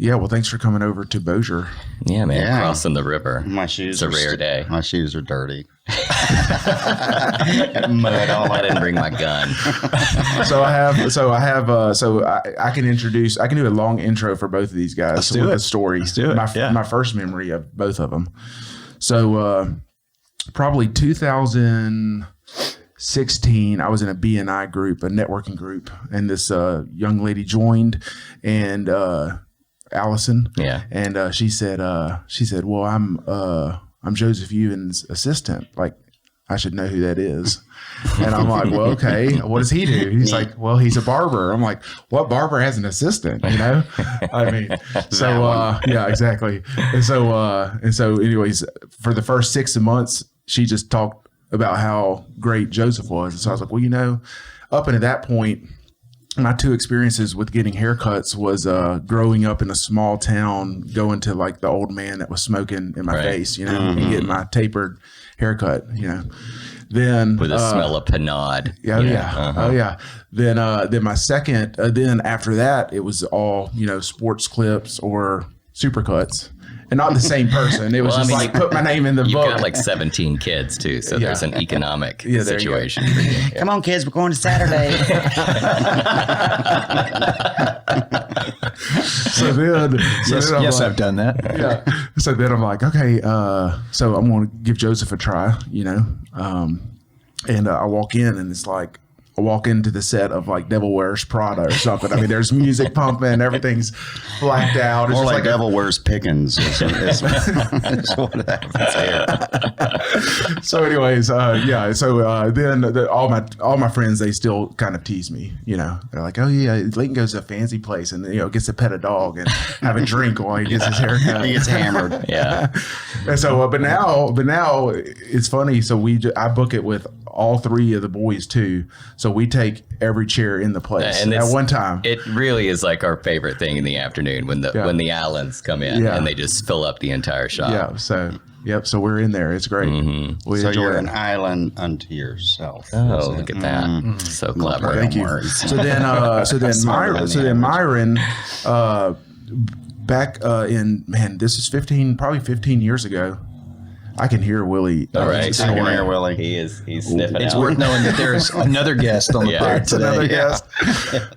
yeah, well, thanks for coming over to Bossier. Yeah, man, crossing the river. My shoes. It's a rare day. My shoes are dirty. Mud all. I didn't bring my gun. I can do a long intro for both of these guys. Let's do it. A story. Let's do it. My first memory of both of them. So probably 2016, I was in a BNI group, a networking group, and this young lady joined, and Allison. Yeah. And she said, well, I'm Joseph Ewan's assistant. Like, I should know who that is. And I'm like, well, okay, what does he do? He's like, well, he's a barber. I'm like, what barber has an assistant? You know? I mean, so, yeah, exactly. And so anyways, for the first 6 months, she just talked about how great Joseph was. And so I was like, well, you know, up until that point, my two experiences with getting haircuts was growing up in a small town, going to like the old man that was smoking in my face, you know, and getting my tapered haircut, you know. Then with a smell of panade. Then my second, then after that, it was all, you know, sports clips or supercuts. And not the same person. It was like put my name in the book. You've got like 17 17 kids too, so there's an economic situation for you. Yeah. Come on, kids, we're going to Saturday. Yes, I've done that. Yeah. So then I'm like, okay, so I'm going to give Joseph a try, you know. And I walk in, and it's like, I walk into the set of like Devil Wears Prada or something. I mean, there's music pumping, everyth's blacked out. It's More just like Devil Wears Pickens. Is what happens here. So anyways, then all my friends, they still kind of tease me, you know. They're like, oh yeah, Leighton goes to a fancy place and, you know, gets to pet a dog and have a drink while he gets his haircut. He gets hammered. Yeah. And so, but now it's funny. So I book it with all three of the boys too. So we take every chair in the place at one time. It really is like our favorite thing in the afternoon when the Allens come in and they just fill up the entire shop. Yeah. So so we're in there. It's great. Mm-hmm. So you're an island unto yourself. Oh, look at that! Mm-hmm. So clever. Thank you. So then Myron, back in this is 15 years ago. I can hear Willie. All right, I can hear Willie. He's sniffing. It's out. worth knowing that there's another guest on the pod today. Another guest.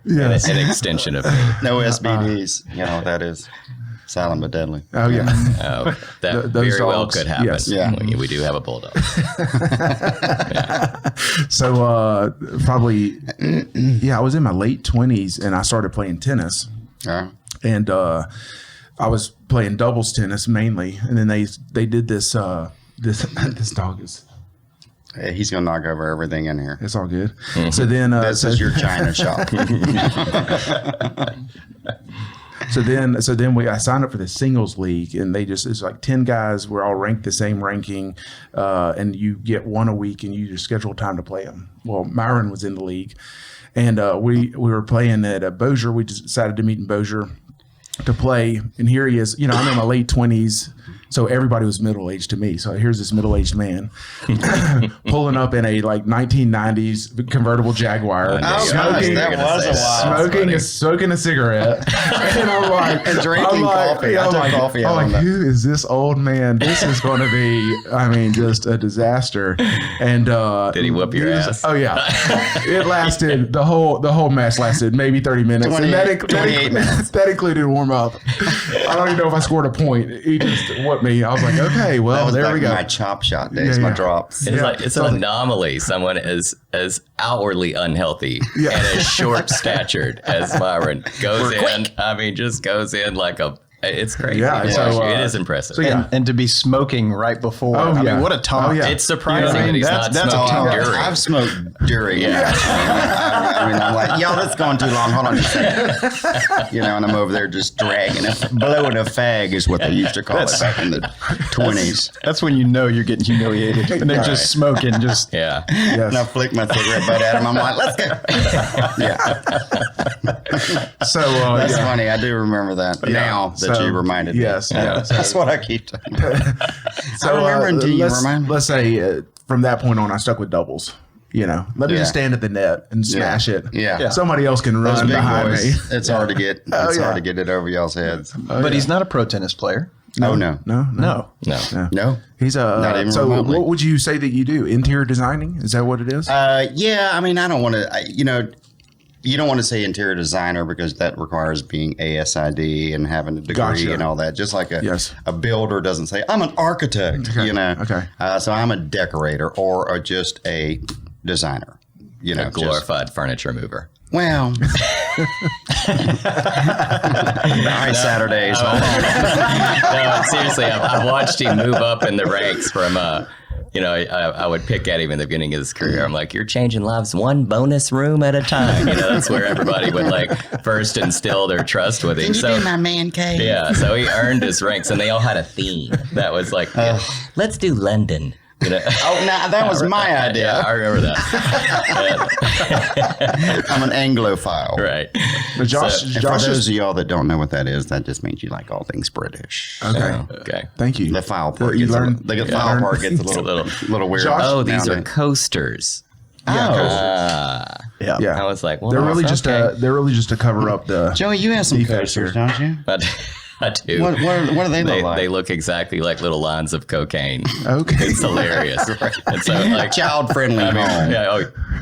Yes. An extension of me. No SBDs. You know what that is. Silent but deadly. Oh yeah. Oh, that very well could happen. Yes. Yeah. We do have a bulldog. So probably, I was in my late 20s and I started playing tennis. And I was playing doubles tennis mainly, and then they did this. This dog is. Hey, he's gonna knock over everything in here. It's all good. Mm-hmm. So then this is your China shop. So then I signed up for the singles league, and it's like 10 guys. We're all ranked the same ranking, and you get one a week, and you just schedule time to play them. Well, Myron was in the league, and we were playing at Bossier. We decided to meet in Bossier to play, and here he is. You know, I'm in my late 20s, so everybody was middle-aged to me. So here's this middle-aged man pulling up in a like 1990s convertible Jaguar, smoking a cigarette, and I'm like, and drinking coffee. I took coffee. I'm like, who is this old man? This is going to be, I mean, just a disaster. And did he whoop your ass? Oh yeah, it lasted the whole match lasted maybe 30 minutes, 28 minutes. That included warm up. I don't even know if I scored a point. He just whooped me. I was like, okay, well, there we go. My chop shot days, my drops. It's an anomaly. Someone as outwardly unhealthy and as short statured as Myron goes in. I mean, just goes in like a. It's crazy. Yeah, so, it is impressive. So and to be smoking right before. I mean, what a taunt. Oh, yeah. It's surprising that he's not smoking during. I've smoked during. I mean, I'm like, yo, that's going too long. Hold on just a second. You know, and I'm over there just dragging blowing a fag is what they used to call it back in the 20s. That's when you know you're getting humiliated. And they're just smoking. Just Yes. And I flick my cigarette butt at him. I'm like, let's go. So that's funny. I do remember that now that you reminded me. Yes. That's what I keep talking about. So, I remember until you remind me. Let's say from that point on, I stuck with doubles. let me just stand at the net and smash it. Yeah. Somebody else can run behind me. It's hard to get. It's hard to get it over y'all's heads. But he's not a pro tennis player. No. He's not even so remotely. what would you say that you do? Interior designing? Is that what it is? Yeah. I mean, I don't want to. You don't want to say interior designer because that requires being ASID and having a degree and all that. Just like a builder doesn't say, I'm an architect, Okay. So I'm a decorator or just a designer, A glorified furniture mover. Well, all right, Saturdays. No, seriously, I've watched him move up in the ranks from I would pick at him in the beginning of his career. I'm like, you're changing lives one bonus room at a time. That's where everybody would first instill their trust with him. Can you do my man cave? Yeah, so he earned his ranks, and they all had a theme that was like, let's do London. Oh, no, that was my idea. Yeah, I remember that. I'm an Anglophile. Right. But Josh for those of y'all that don't know what that is, that just means you like all things British. Okay. Thank you. The file part gets a little weird. Josh, these are coasters. Yeah. I was like, well, they're really just to cover up the. Joey, you have some coasters, don't you? I do. What do they look like? They look exactly like little lines of cocaine. Okay. It's hilarious. And so, child-friendly home.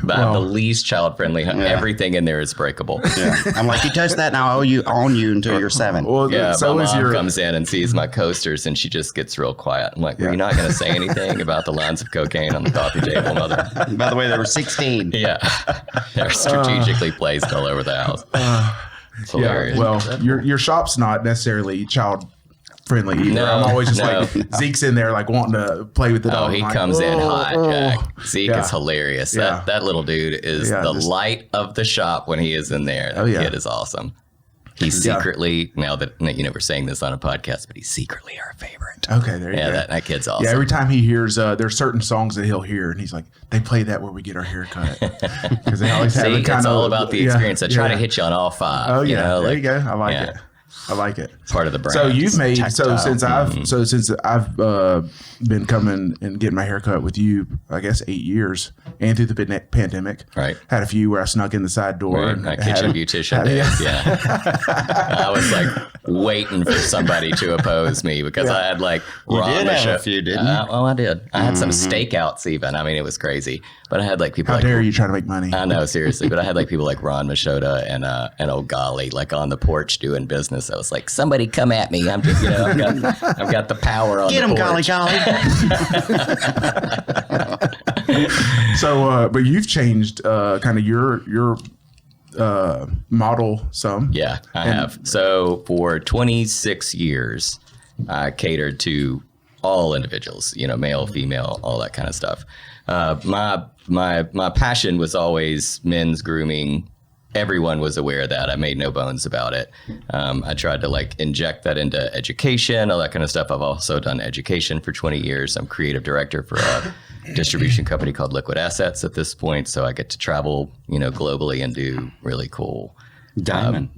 The least child-friendly home. Everything in there is breakable. Yeah. I'm like, you touch that and I'll own you until you're 7. Well, my mom comes in and sees my coasters and she just gets real quiet. I'm like, were you not going to say anything about the lines of cocaine on the coffee table, mother? By the way, there were 16. Yeah. They're strategically placed all over the house. It's hilarious. Well, your shop's not necessarily child friendly either. No, I'm always just like Zeke's in there wanting to play with the dog. Oh, he comes in hot, Jack. Zeke is hilarious. Yeah. That little dude is the light of the shop when he is in there. That kid is awesome. He's secretly, now that we're saying this on a podcast, but he's secretly our favorite. Okay, there you go. That kid's awesome. Yeah, every time he hears, there's certain songs that he'll hear, and he's like, they play that where we get our hair cut. Because they always have it it's all about the experience. I try to hit you on all 5. Oh, yeah. There you go. I like it. I like it. It's part of the brand. So you've made since I've been coming and getting my hair cut with you, I guess 8 years, and through the pandemic, right? Had a few where I snuck in the side door and kitchen beautician days. Yeah, I was waiting for somebody to oppose me because I had you did have a few, didn't you? Well, I did. I had some stakeouts even. I mean, it was crazy. But I had people. How dare you try to make money? I know, seriously. But I had people like Ron Machota and old Golly on the porch doing business. I was like, somebody come at me. I'm just, I've got the power on Get the porch. Golly. So, but you've changed kind of your model some. Yeah, I have. So for 26 years, I catered to all individuals, male, female, all that kind of stuff. My passion was always men's grooming. Everyone was aware of that. I made no bones about it. I tried to inject that into education, all that kind of stuff. I've also done education for 20 years. I'm creative director for a distribution company called Liquid Assets at this point. So I get to travel, globally and do really cool diamond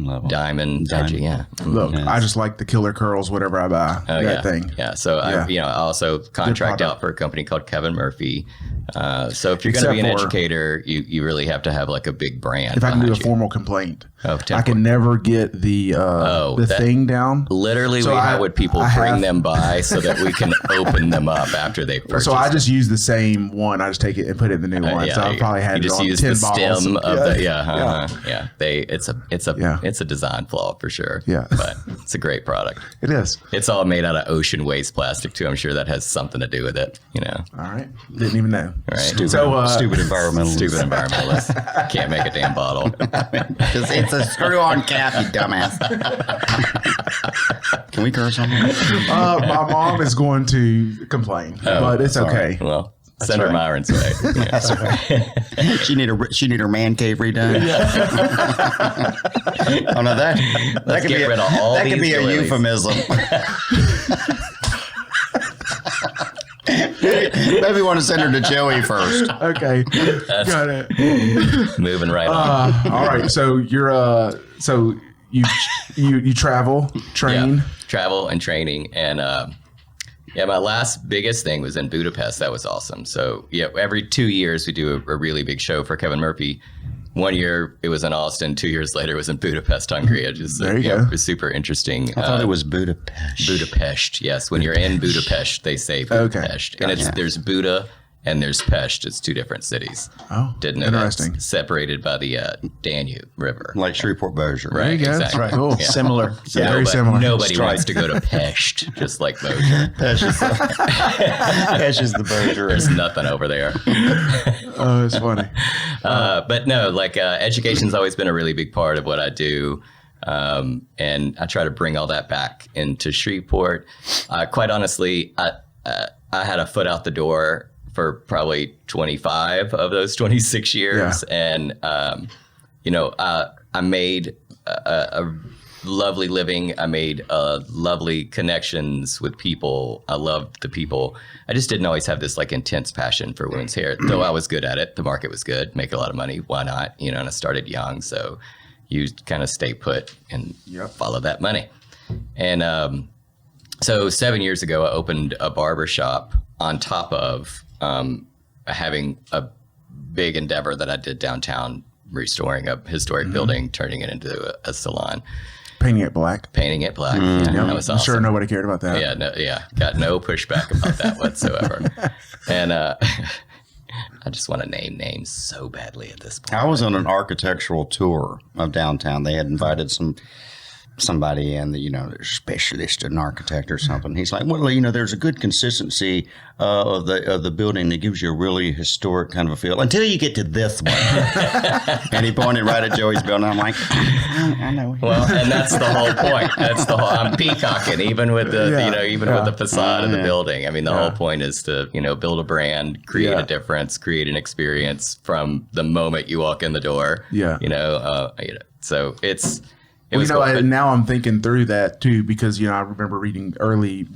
level. Diamond. Yeah. Look, I just like the killer curls, whatever I buy. That thing. Yeah. So I also contract out for a company called Kevin Murphy. So if you're going to be an educator, you really have to have a big brand. If I can do a formal complaint, I can never get the thing down. Literally, how would people bring them by so that we can open them up after they purchase? So I just use the same one. I just take it and put it in the new one. So I probably had it on 10 bottles. Stem of the it's a design flaw for sure. Yeah, but it's a great product. It is. It's all made out of ocean waste plastic too. I'm sure that has something to do with it. All right, didn't even know. Right. Stupid environmentalists. Stupid environmentalists. Can't make a damn bottle. It's a screw-on cap, you dumbass. Can we curse on that? My mom is going to complain, but it's okay. Well, send her Myron's way. That's right. She need her man cave redone. Oh no, that could be rid of all that could be a euphemism. Maybe want to send her to Joey first. Okay, got it. Moving right on. All right, so you're you travel, train, travel and training, and Yeah, my last biggest thing was in Budapest. That was awesome. So yeah, every 2 years we do a really big show for Kevin Murphy. 1 year it was in Austin. 2 years later it was in Budapest, Hungary. It was super interesting. I thought it was Budapest. Budapest, yes. When you're in Budapest, they say Budapest. Okay. And there's Buda and there's Pest. It's 2 different cities. Oh, didn't know interesting. That's separated by the Danube River. Like Shreveport-Bossier. Right, there you go. Exactly. Right. Cool. Yeah. Similar. Yeah, very similar. Nobody wants to go to Pest, just like Bossier. Pest is the Bossier. There's nothing over there. Oh, it's funny. But no, like education's always been a really big part of what I do. And I try to bring all that back into Shreveport. Quite honestly, I had a foot out the door for probably 25 of those 26 years. Yeah. And, I made a lovely living. I made lovely connections with people. I loved the people. I just didn't always have this like intense passion for women's hair, though I was good at it. The market was good, make a lot of money. Why not? And I started young. So you kind of stay put and follow that money. And so 7 years ago, I opened a barber shop on top of having a big endeavor that I did downtown, restoring a historic building, turning it into a salon. Painting it black. Yeah, that was awesome. I'm sure nobody cared about that. Got no pushback about that whatsoever. And I just want to name names so badly at this point. I was on an architectural tour of downtown. They had invited somebody in, they're specialist in architect or something. He's like, well, there's a good consistency of the building that gives you a really historic kind of a feel until you get to this one. And he pointed right at Joey's building. I'm like, I know. Well, and that's the whole point. I'm peacocking, even with the with the facade of the building. I mean, the whole point is to build a brand, create a difference, create an experience from the moment you walk in the door. Yeah. So it's. Now I'm thinking through that too, because I remember reading early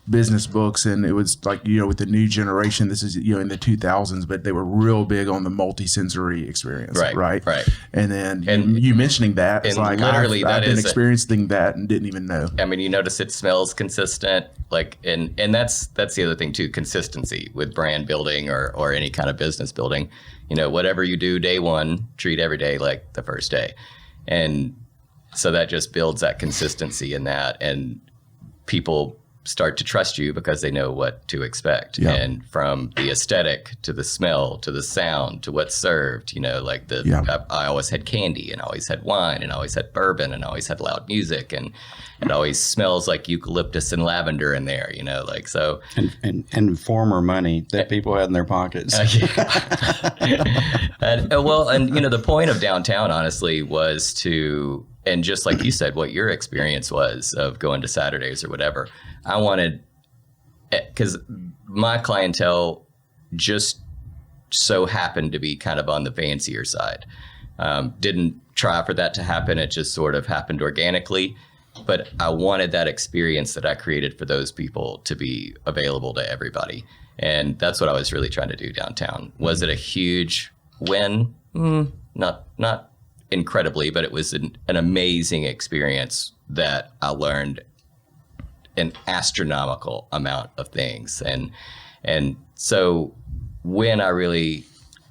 business books, and it was like with the new generation. This is in the 2000s, but they were real big on the multi-sensory experience, right. And then you mentioning that, it's like literally I've been experiencing that and didn't even know. I mean, you notice it smells consistent, like, and that's the other thing too, consistency with brand building or any kind of business building. Whatever you do day one, treat every day like the first day, and so that just builds that consistency in that, and people start to trust you because they know what to expect. Yeah. And from the aesthetic to the smell to the sound to what's served, I always had candy and always had wine and always had bourbon and always had loud music, and it always smells like eucalyptus and lavender in there, so. And former money that people had in their pockets. And the point of downtown, honestly, was to, and just like you said, what your experience was of going to Saturdays or whatever, I wanted, because my clientele just so happened to be kind of on the fancier side. Didn't try for that to happen. It just sort of happened organically. But I wanted that experience that I created for those people to be available to everybody. And that's what I was really trying to do downtown. Was it a huge win? Not incredibly, but it was an amazing experience that I learned an astronomical amount of things. And so when I really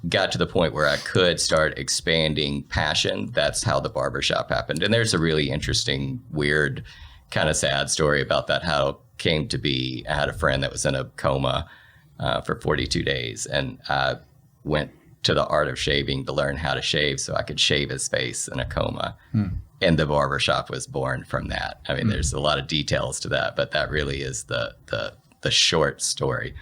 got to the point where I could start expanding passion, that's how the barbershop happened. And there's a really interesting, weird, kind of sad story about that, how it came to be. I had a friend that was in a coma for 42 days, and I went to the art of shaving to learn how to shave so I could shave his face in a coma. And the barbershop was born from that. I mean, there's a lot of details to that, but that really is the short story.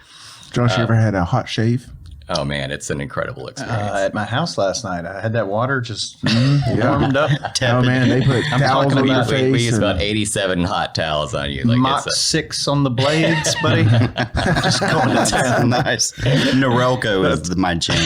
Josh, you ever had a hot shave? Oh man, it's an incredible experience. At my house last night, I had that water just warmed up. Oh man, they put towels on your face. We used about 87 hot towels on you. Mach 6 on the blades, buddy. Just going to town. Nice. Norelco is my jam.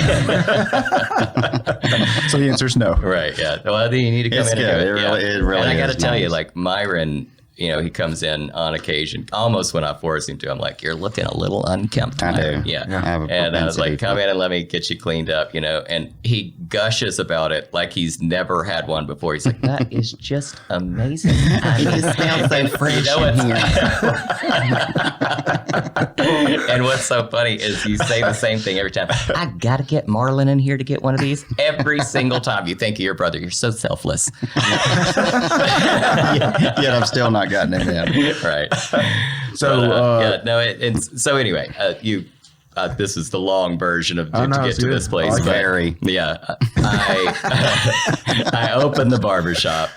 So the answer is no. Right, yeah. Well, you need to come in and do it. It really and I got to is tell nice. you, like Myron, he comes in on occasion, almost when I force him to. I'm like, you're looking a little unkempt. I do. Yeah. And I was like, come in and let me get you cleaned up, and he gushes about it like he's never had one before. He's like, that is just amazing. It smells so fresh in here. And what's so funny is you say the same thing every time. I got to get Marlon in here to get one of these. Every single time you think of your brother, you're so selfless. Yet I've still not gotten it in. Right. So, so anyway, this is the long version of to get to this place. Very. Yeah. I opened the barbershop.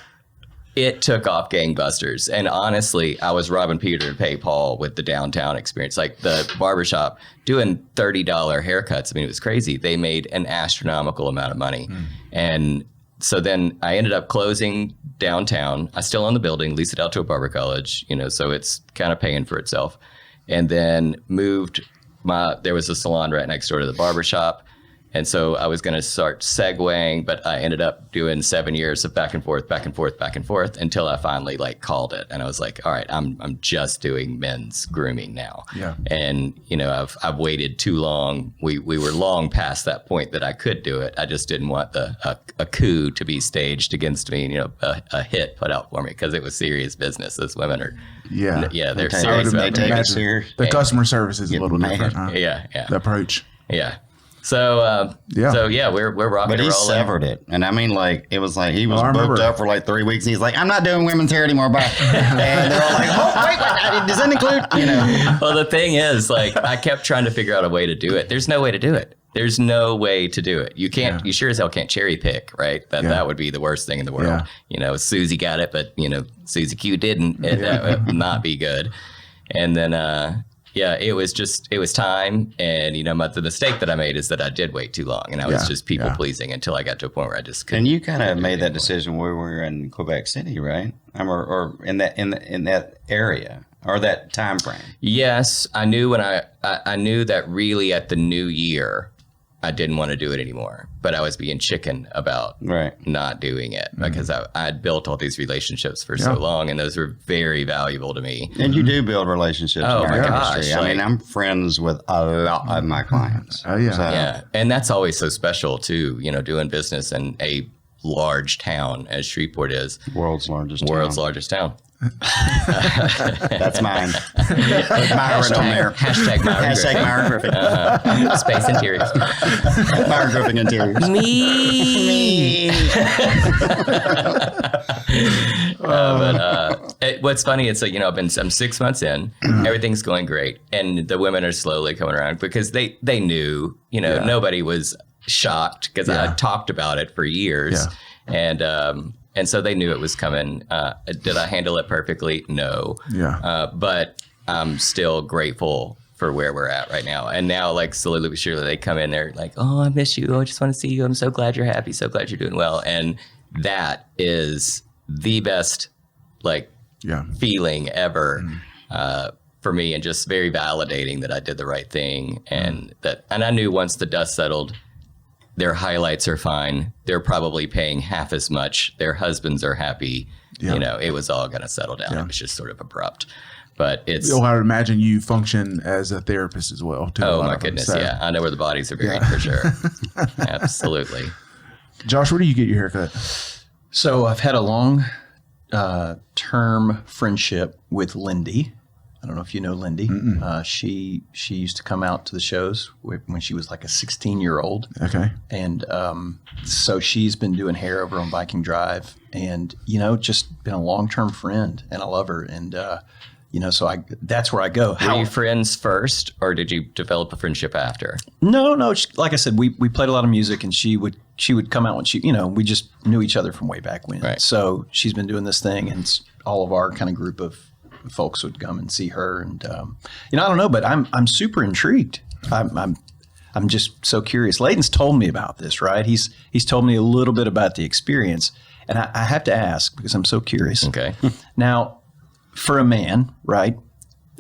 It took off gangbusters. And honestly, I was robbing Peter to pay Paul with the downtown experience. Like the barbershop doing $30 haircuts. I mean, it was crazy. They made an astronomical amount of money. And so then I ended up closing downtown. I still own the building, leased it out to a barber college, so it's kind of paying for itself. And then moved there was a salon right next door to the barbershop. And so I was going to start segueing, but I ended up doing 7 years of back and forth until I finally called it. And I was like, all right, I'm just doing men's grooming now. Yeah. And, I've waited too long. We were long past that point that I could do it. I just didn't want a coup to be staged against me, a hit put out for me, because it was serious business. Those women are, they're serious. They take it serious. The customer service is a little different. Huh? Yeah. The approach. Yeah. So, we're rocking But he and rolling. severed it. And I mean, he was he was booked up for 3 weeks. And he's like, I'm not doing women's hair anymore. Bye. And they're all like, oh, wait, does that include, Well, the thing is, I kept trying to figure out a way to do it. There's no way to do it. There's no way to do it. You can't, you sure as hell can't cherry pick, right? That would be the worst thing in the world. Yeah. Susie got it, but, Susie Q didn't. That would not be good. And then, it was time. And, the mistake that I made is that I did wait too long, and I was just people pleasing until I got to a point where I just couldn't. And you kind of made that decision where we were in Quebec City, right? Or in that area or that time frame. Yes. I knew I knew that really at the new year, I didn't want to do it anymore, but I was being chicken about not doing it because I'd built all these relationships for so long, and those were very valuable to me. And you do build relationships in our industry. I mean, I'm friends with a lot of my clients. Oh, yeah. Yeah. And that's always so special, too, doing business in a large town as Shreveport is. World's largest town. That's mine. Myron on there. Hashtag Myron Griffing. Myron Griffing. Space Interiors. Myron Griffing Interiors. Me. What's funny is I'm 6 months in, everything's going great, and the women are slowly coming around because they knew, nobody was shocked because I talked about it for years, and so they knew it was coming. Did I handle it perfectly? No. Yeah. But I'm still grateful for where we're at right now. And now, slowly but surely, they come in there like, oh, I miss you. I just want to see you. I'm so glad you're happy. So glad you're doing well. And that is the best, feeling ever for me, and just very validating that I did the right thing. And I knew once the dust settled, their highlights are fine. They're probably paying half as much. Their husbands are happy. It was all going to settle down. It was just sort of abrupt. But it's... I would imagine you function as a therapist as well, too. Oh, my goodness, yeah. I know where the bodies are buried for sure. Absolutely. Josh, where do you get your haircut? So I've had a long term friendship with Lindy. I don't know if you know Lindy. She used to come out to the shows when she was like a 16-year-old. Okay. And so she's been doing hair over on Viking Drive, and just been a long-term friend, and I love her. And so that's where I go. Were you friends first, or did you develop a friendship after? No. Like I said, we played a lot of music, and she would come out when she, we just knew each other from way back when. Right. So she's been doing this thing, and all of our kind of group of folks would come and see her, and I don't know, but I'm super intrigued. I'm just so curious. Layton's told me about this, right? He's told me a little bit about the experience, and I have to ask because I'm so curious. Okay. Now, for a man, right?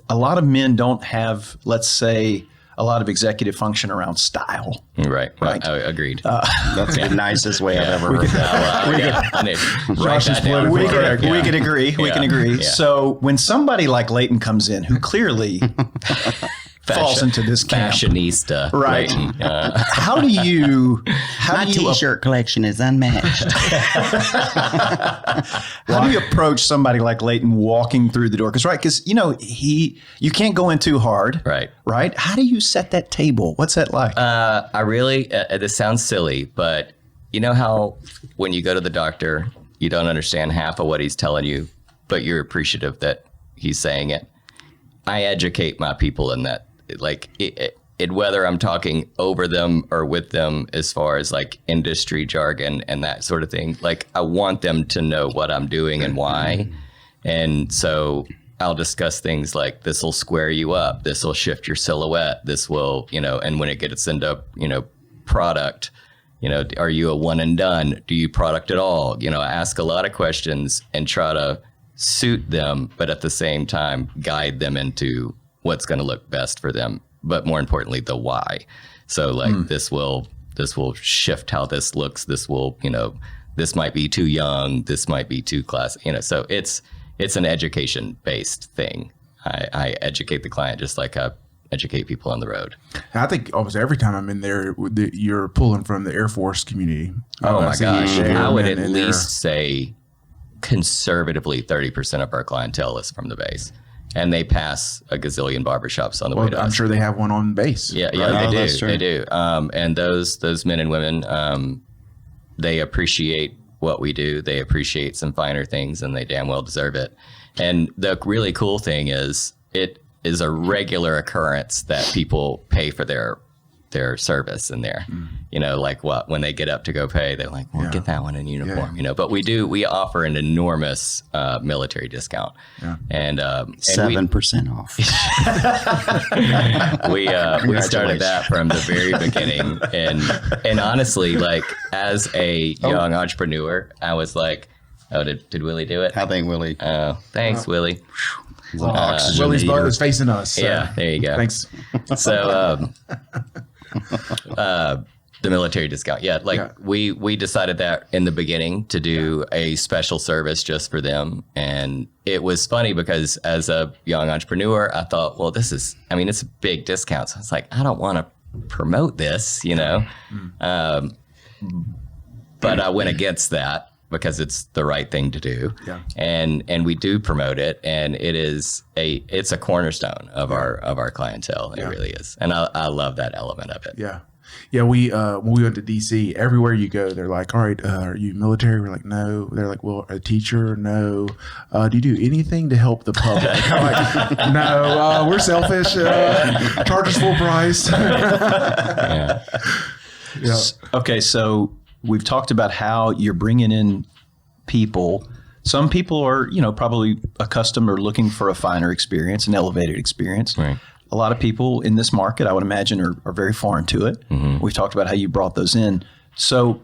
A lot of men don't have, let's say, a lot of executive function around style. Right. Agreed. That's the nicest way I've ever heard that. We can agree. We can agree. Yeah. So when somebody like Leighton comes in, who clearly falls into this camp, fashionista, right? How do you? My T-shirt collection is unmatched. How do you approach somebody like Leighton walking through the door? Because you can't go in too hard, right? How do you set that table? What's that like? I really. This sounds silly, but you know how when you go to the doctor, you don't understand half of what he's telling you, but you're appreciative that he's saying it. I educate my people in that. Like it, whether I'm talking over them or with them as far as like industry jargon and that sort of thing, like I want them to know what I'm doing and why. And so I'll discuss things like this will square you up. This will shift your silhouette. This will, and when it gets into, product, are you a one and done? Do you product at all? I ask a lot of questions and try to suit them, but at the same time, guide them into what's going to look best for them, but more importantly, the why. So like this will shift how this looks. This will, this might be too young. This might be too classy, so it's an education based thing. I educate the client just like I educate people on the road. I think almost every time I'm in there, you're pulling from the Air Force community. Oh my gosh. I would at least say conservatively 30% of our clientele is from the base. And they pass a gazillion barbershops on the way to us. I'm sure they have one on base. Yeah, right? They do. And those men and women, they appreciate what we do. They appreciate some finer things, and they damn well deserve it. And the really cool thing is, it is a regular occurrence that people pay for their service in there. Like when they get up to go pay, they're like, well, get that one in uniform, but we offer an enormous military discount. And 7% off. We started that from the very beginning. And honestly, like as a young entrepreneur, I was like, oh, did Willie do it? I think Willie. Oh, thanks, Willie. Willie's boat is facing us. So. Yeah, there you go. Thanks. So the military discount. We decided that in the beginning to do a special service just for them. And it was funny because as a young entrepreneur, I thought, well, it's a big discount. So I was like, I don't want to promote this, but I went against that because it's the right thing to do. Yeah. And we do promote it, and it's a cornerstone of our clientele. It really is. And I love that element of it. Yeah. Yeah, we when we went to DC, everywhere you go, they're like, all right, are you military? We're like, no. They're like, well, a teacher? No. Do you do anything to help the public? I'm like, no, we're selfish. Charge us full price. Yeah. Okay, so we've talked about how you're bringing in people. Some people are, probably accustomed or looking for a finer experience, an elevated experience. Right. A lot of people in this market, I would imagine, are very foreign to it. Mm-hmm. We've talked about how you brought those in. So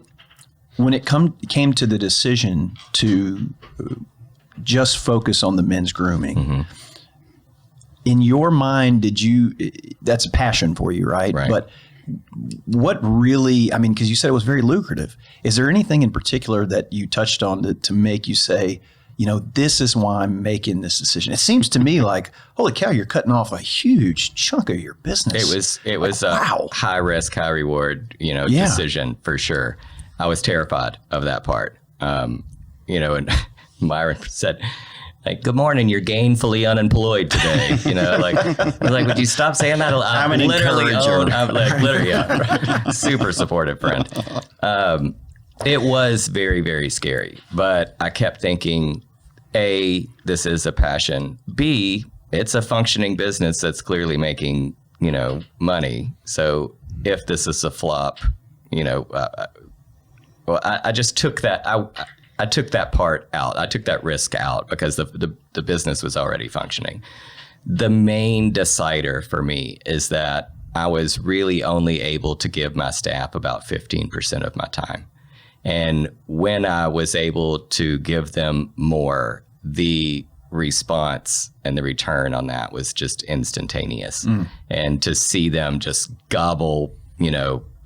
when it came to the decision to just focus on the men's grooming, in your mind, that's a passion for you, right? But what really, because you said it was very lucrative. Is there anything in particular that you touched on to make you say, this is why I'm making this decision? It seems to me like, holy cow, you're cutting off a huge chunk of your business. It was a high risk, high reward, decision for sure. I was terrified of that part. And Myron said, like, good morning, you're gainfully unemployed today. I was like, would you stop saying that? I'm an encourager. Super supportive friend. It was very, very scary, but I kept thinking, A, this is a passion. B, it's a functioning business that's clearly making, money. So if this is a flop, I just took that. I took that part out. I took that risk out because the business was already functioning. The main decider for me is that I was really only able to give my staff about 15% of my time. And when I was able to give them more, the response and the return on that was just instantaneous. And to see them just gobble,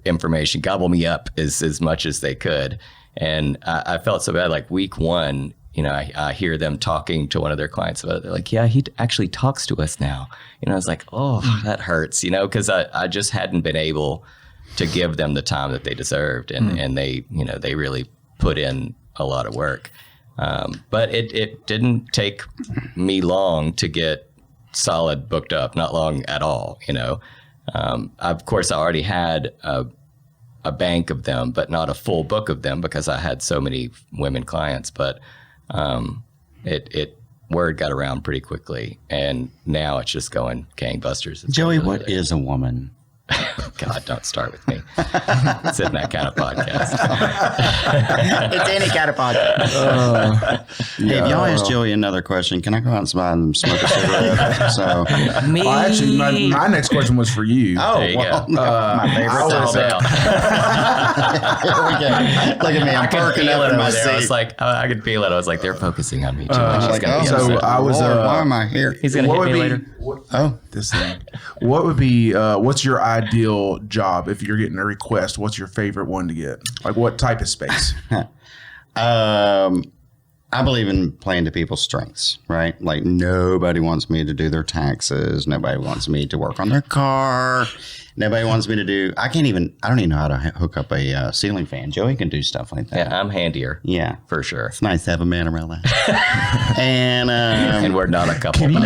information, gobble me up as much as they could. And I felt so bad, like week one, I hear them talking to one of their clients about it. They're like, yeah, he actually talks to us now. I was like, oh, that hurts, because I just hadn't been able to give them the time that they deserved. And they, they really put in a lot of work. But it didn't take me long to get solid booked up, not long at all, Of course, I already had a bank of them, but not a full book of them because I had so many women clients. But word got around pretty quickly, and now it's just going gangbusters. Joey, what is a woman? God, don't start with me. It's in that kind of podcast. It's any kind of podcast. Hey, if y'all ask Joey another question, can I go outside and smoke a cigarette? So, me. Well, actually, my next question was for you. Oh, well, my favorite topic. Here we go. Look at me, I'm perking up in my seat. I was like, I could feel it. I was like, they're focusing on me too much. Like, why am I here? He's going to hit me later. This thing. What would be? What's your ideal job if you're getting a request? What's your favorite one to get? Like what type of space? I believe in playing to people's strengths, right? Like nobody wants me to do their taxes. Nobody wants me to work on their car. Nobody wants me to do, I don't even know how to hook up a ceiling fan. Joey can do stuff like that. Yeah, I'm handier. Yeah. For sure. It's nice to have a man around that. And we're not a couple. We're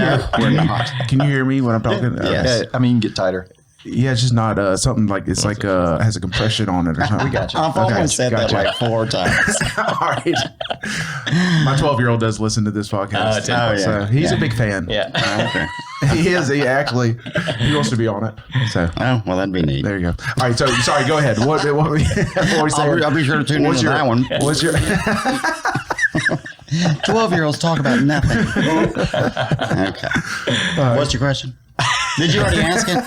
not. Can you hear me when I'm talking? Yes. I mean, you can get tighter. Yeah, it's just not something like it's like has a compression on it or something. We got you. I've almost said that like 4 times. All right. My 12-year-old does listen to this podcast. So he's a big fan. Yeah. Okay. He is. He wants to be on it. So Oh, well, that'd be neat. there you go. All right. So sorry. Go ahead. What we saying? I'll be sure to tune into that one. What's your 12-year-olds talk about nothing. Okay. What's your question? Did you already ask it?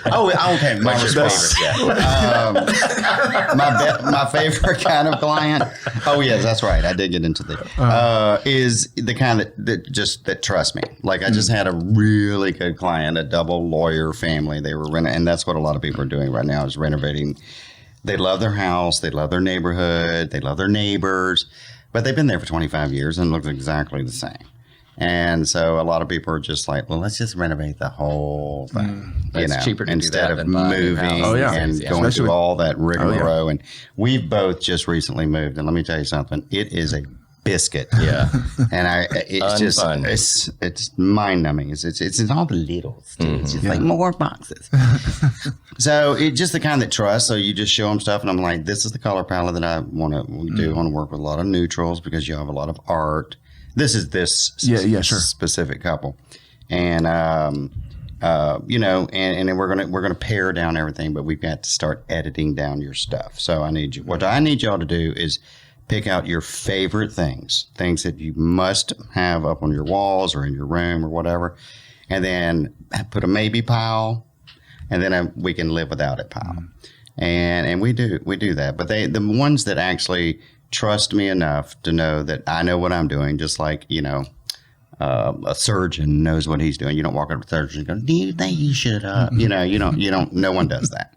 Oh, okay. My response. My favorite kind of client. Oh, yes, that's right. I did get into the is the kind that trusts me. Like I just had a really good client, a double lawyer family. They were renting, and that's what a lot of people are doing right now is renovating. They love their house, they love their neighborhood, they love their neighbors, but they've been there for 25 years and it looks exactly the same. And so a lot of people are just like, well, let's just renovate the whole thing. It's cheaper to instead do that of than buy a new moving house. and going through all that rigmarole. And we've both just recently moved. And let me tell you something, it is a biscuit. Yeah. And it's just, it's mind numbing. It's in all the littles. It's just like more boxes. So it's just the kind that trusts. So you just show them stuff and I'm like, this is the color palette that I want to do. I want to work with a lot of neutrals because you have a lot of art. This is specific couple, and and then we're gonna pare down everything, but we've got to start editing down your stuff. So what I need y'all to do is pick out your favorite things that you must have up on your walls or in your room or whatever, and then put a maybe pile, and then we can live without it pile, and we do that. But the ones that actually trust me enough to know that I know what I'm doing, just like, a surgeon knows what he's doing. You don't walk up to a surgeon and go, do you think you should, you don't, no one does that.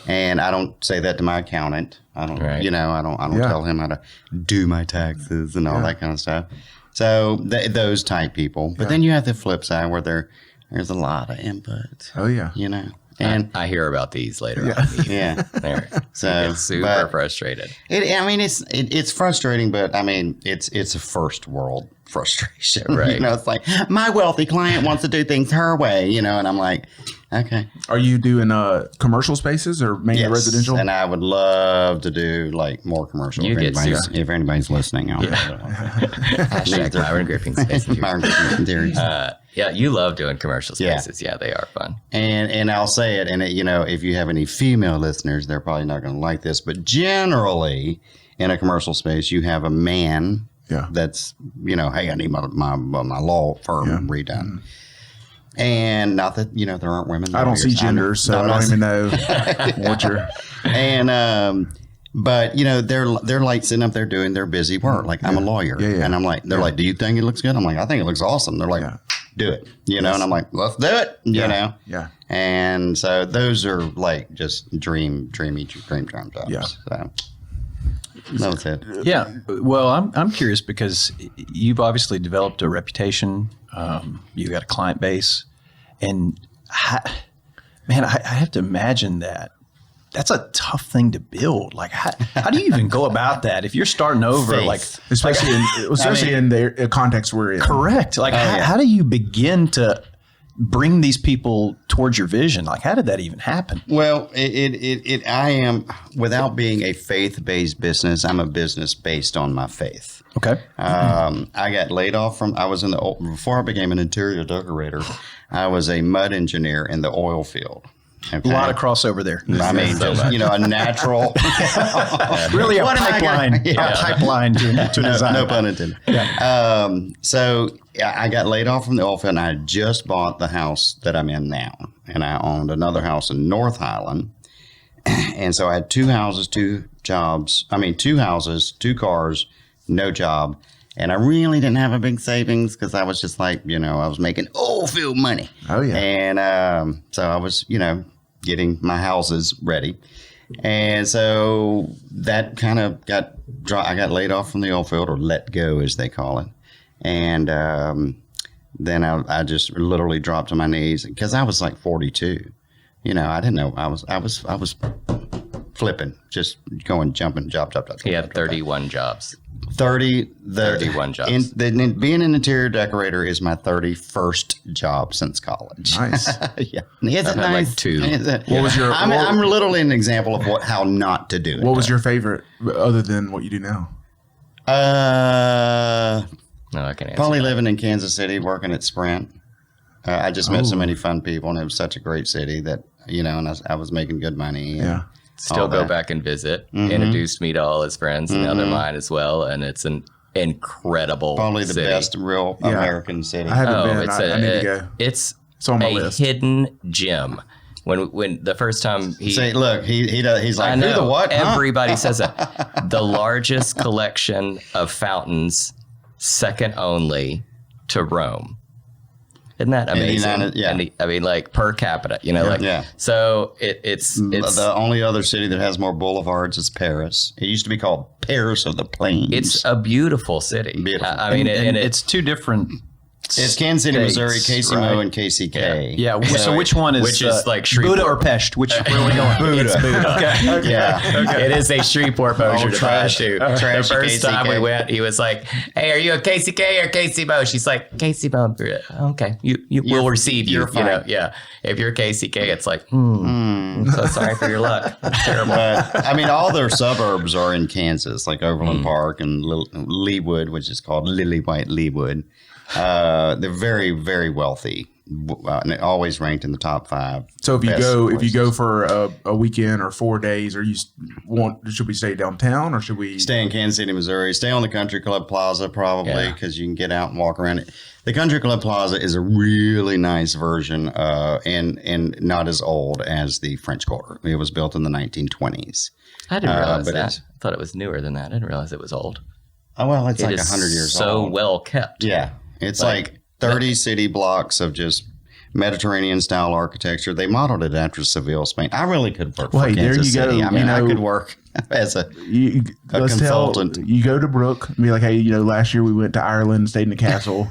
And I don't say that to my accountant. I don't, I don't tell him how to do my taxes and all that kind of stuff. So those type people, but then you have the flip side where there's a lot of input. Oh yeah. And I hear about these later on. Yeah. So it's super frustrated. It's frustrating, but it's a first world frustration. Right. It's like my wealthy client wants to do things her way, and I'm like, okay. Are you doing commercial spaces or mainly residential? And I would love to do like more commercial. If anybody's listening, Hashtag Myron Griffing spaces. Myron Griffing interiors. Yeah, you love doing commercial spaces. Yeah, they are fun. And I'll say it, and if you have any female listeners, they're probably not going to like this, but generally in a commercial space, you have a man that's, hey, I need my law firm redone. And not that, there aren't women. I don't see genders, so I don't even know what you're. And, But they're like sitting up there doing their busy work. Like I'm a lawyer, and I'm like, they're like, do you think it looks good? I'm like, I think it looks awesome. They're like, do it, and I'm like, let's do it, you know. Yeah. And so those are like just dream jobs. Yeah. So that's it. Yeah. Well, I'm curious because you've obviously developed a reputation. You've got a client base, and man, I have to imagine that. That's a tough thing to build. Like, how do you even go about that if you're starting over? Faith. Like, especially in the context we're in. Correct. Like, how do you begin to bring these people towards your vision? Like, how did that even happen? Well, I am, without being a faith-based business, I'm a business based on my faith. Okay. I got laid off before I became an interior decorator, I was a mud engineer in the oil field. Okay. A lot of crossover there. I mean, just, a natural. Really a pipeline. A pipeline to design. No pun intended. Yeah. So I got laid off from the oil field, and I just bought the house that I'm in now. And I owned another house in North Highland. And so I had 2 houses, 2 jobs. I mean, 2 houses, 2 cars, no job. And I really didn't have a big savings because I was just like, I was making oil field money. Oh, yeah. And so I was, getting my houses ready. And so that kind of I got laid off from the oil field, or let go as they call it. And then I just literally dropped to my knees because I was like 42. I didn't know. I was flipping, just going, jumping, job. He had 31 jobs. 31 jobs. Being an interior decorator is my 31st job since college. Nice. Yeah. Is it nice? Like 2. What was your? I'm literally an example of how not to do it. What was your favorite other than what you do now? No, I can answer. Probably living in Kansas City, working at Sprint. I just met so many fun people, and it was such a great city that and I was making good money. Yeah. Still go back and visit. Introduced me to all his friends and the other mine as well, and it's an incredible probably the city. best real American city. I haven't been. I need to go. It's on my a list. hidden gem. When the first time say, look, he's like, I know, who the what? Everybody says it. The largest collection of fountains, second only to Rome. Isn't that amazing? I mean, like per capita, So it's the only other city that has more boulevards is Paris. It used to be called Paris of the Plains. It's a beautiful city. Beautiful. I mean, and it's 2 different. It's Kansas City, Missouri, KCMO, right? and KCK. Yeah. So which one is? Which is like Shreveport. Buddha or Pest? Which where are we going? Buddha. It's Buddha. Okay. Yeah. It is a Shreveport poacher to trash. too. The Trash first KCK. time we went, he was like, "Hey, are you a KCK or KCMO?" She's like, "KCMO." Okay, we'll receive you. You're fine. Yeah. If you're KCK, it's like, I'm so sorry for your luck. That's terrible. But I mean, all their suburbs are in Kansas, like Overland Park and Leawood, which is called Lily White Leawood. They're very, very wealthy, and always ranked in the top 5. So if you go for a weekend or 4 days, should we stay downtown or should we stay in Kansas City, Missouri? Stay on the Country Club Plaza probably because you can get out and walk around it. The Country Club Plaza is a really nice version, and not as old as the French Quarter. It was built in the 1920s. I didn't realize that. I thought it was newer than that. I didn't realize it was old. Oh well, it's like 100 years old. So well kept. Yeah. It's like 30 city blocks of just Mediterranean style architecture. They modeled it after Seville, Spain. I really could work for Kansas City. I mean, I could work as a consultant. You go to Brooke and be like, hey, last year we went to Ireland, stayed in the castle.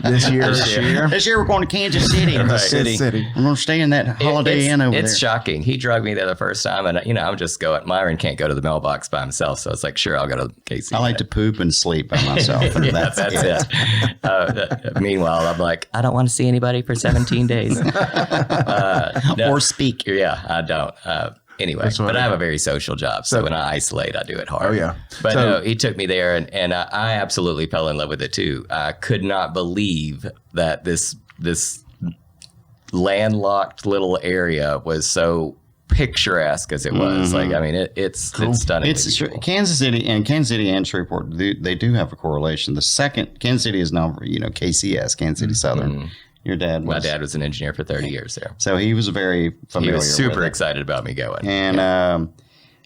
This year we're going to Kansas City. City. I'm going to stay in that Holiday Inn over there. It's shocking. He drugged me there the first time, and I'm just going. Myron can't go to the mailbox by himself, so it's like, sure, I'll go to KC. I like to poop and sleep by myself. And that's it. Meanwhile, I'm like, I don't want to see anybody for 17 days. Or speak. Yeah, I don't. Anyway, but I have a very social job. So when I isolate, I do it hard. Oh, yeah. But no, he took me there, and I absolutely fell in love with it, too. I could not believe that this landlocked little area was so picturesque as it was. Like, I mean, it's stunning. Kansas City and Shreveport, they do have a correlation. The second, Kansas City is now, KCS, Kansas City Southern. Your dad was. My dad was an engineer for 30 years there. So he was very familiar. He was super excited about me going. And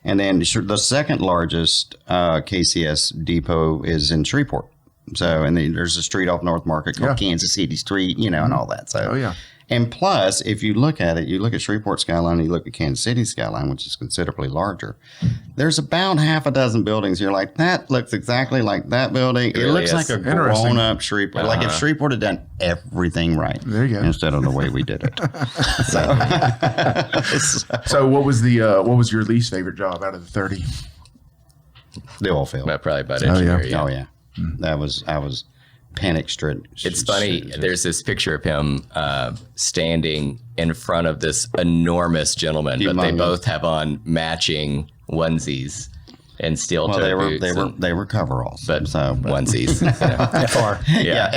And then the second largest KCS depot is in Shreveport. So, and then there's a street off North Market called Kansas City Street, you know, and all that. So, and plus, if you look at it, you look at Shreveport skyline, and you look at Kansas City skyline, which is considerably larger. There's about half a dozen buildings. You're like, that looks exactly like that building. It really looks like a grown-up Shreveport. Like if Shreveport had done everything right, there you go, instead of the way we did it. So what was your least favorite job out of the 30? The oil field. Probably about engineering. Oh yeah. I was panic stricken. It's funny. There's this picture of him standing in front of this enormous gentleman, but they both have on matching onesies and steel-toe boots. They were coveralls, but onesies. FR,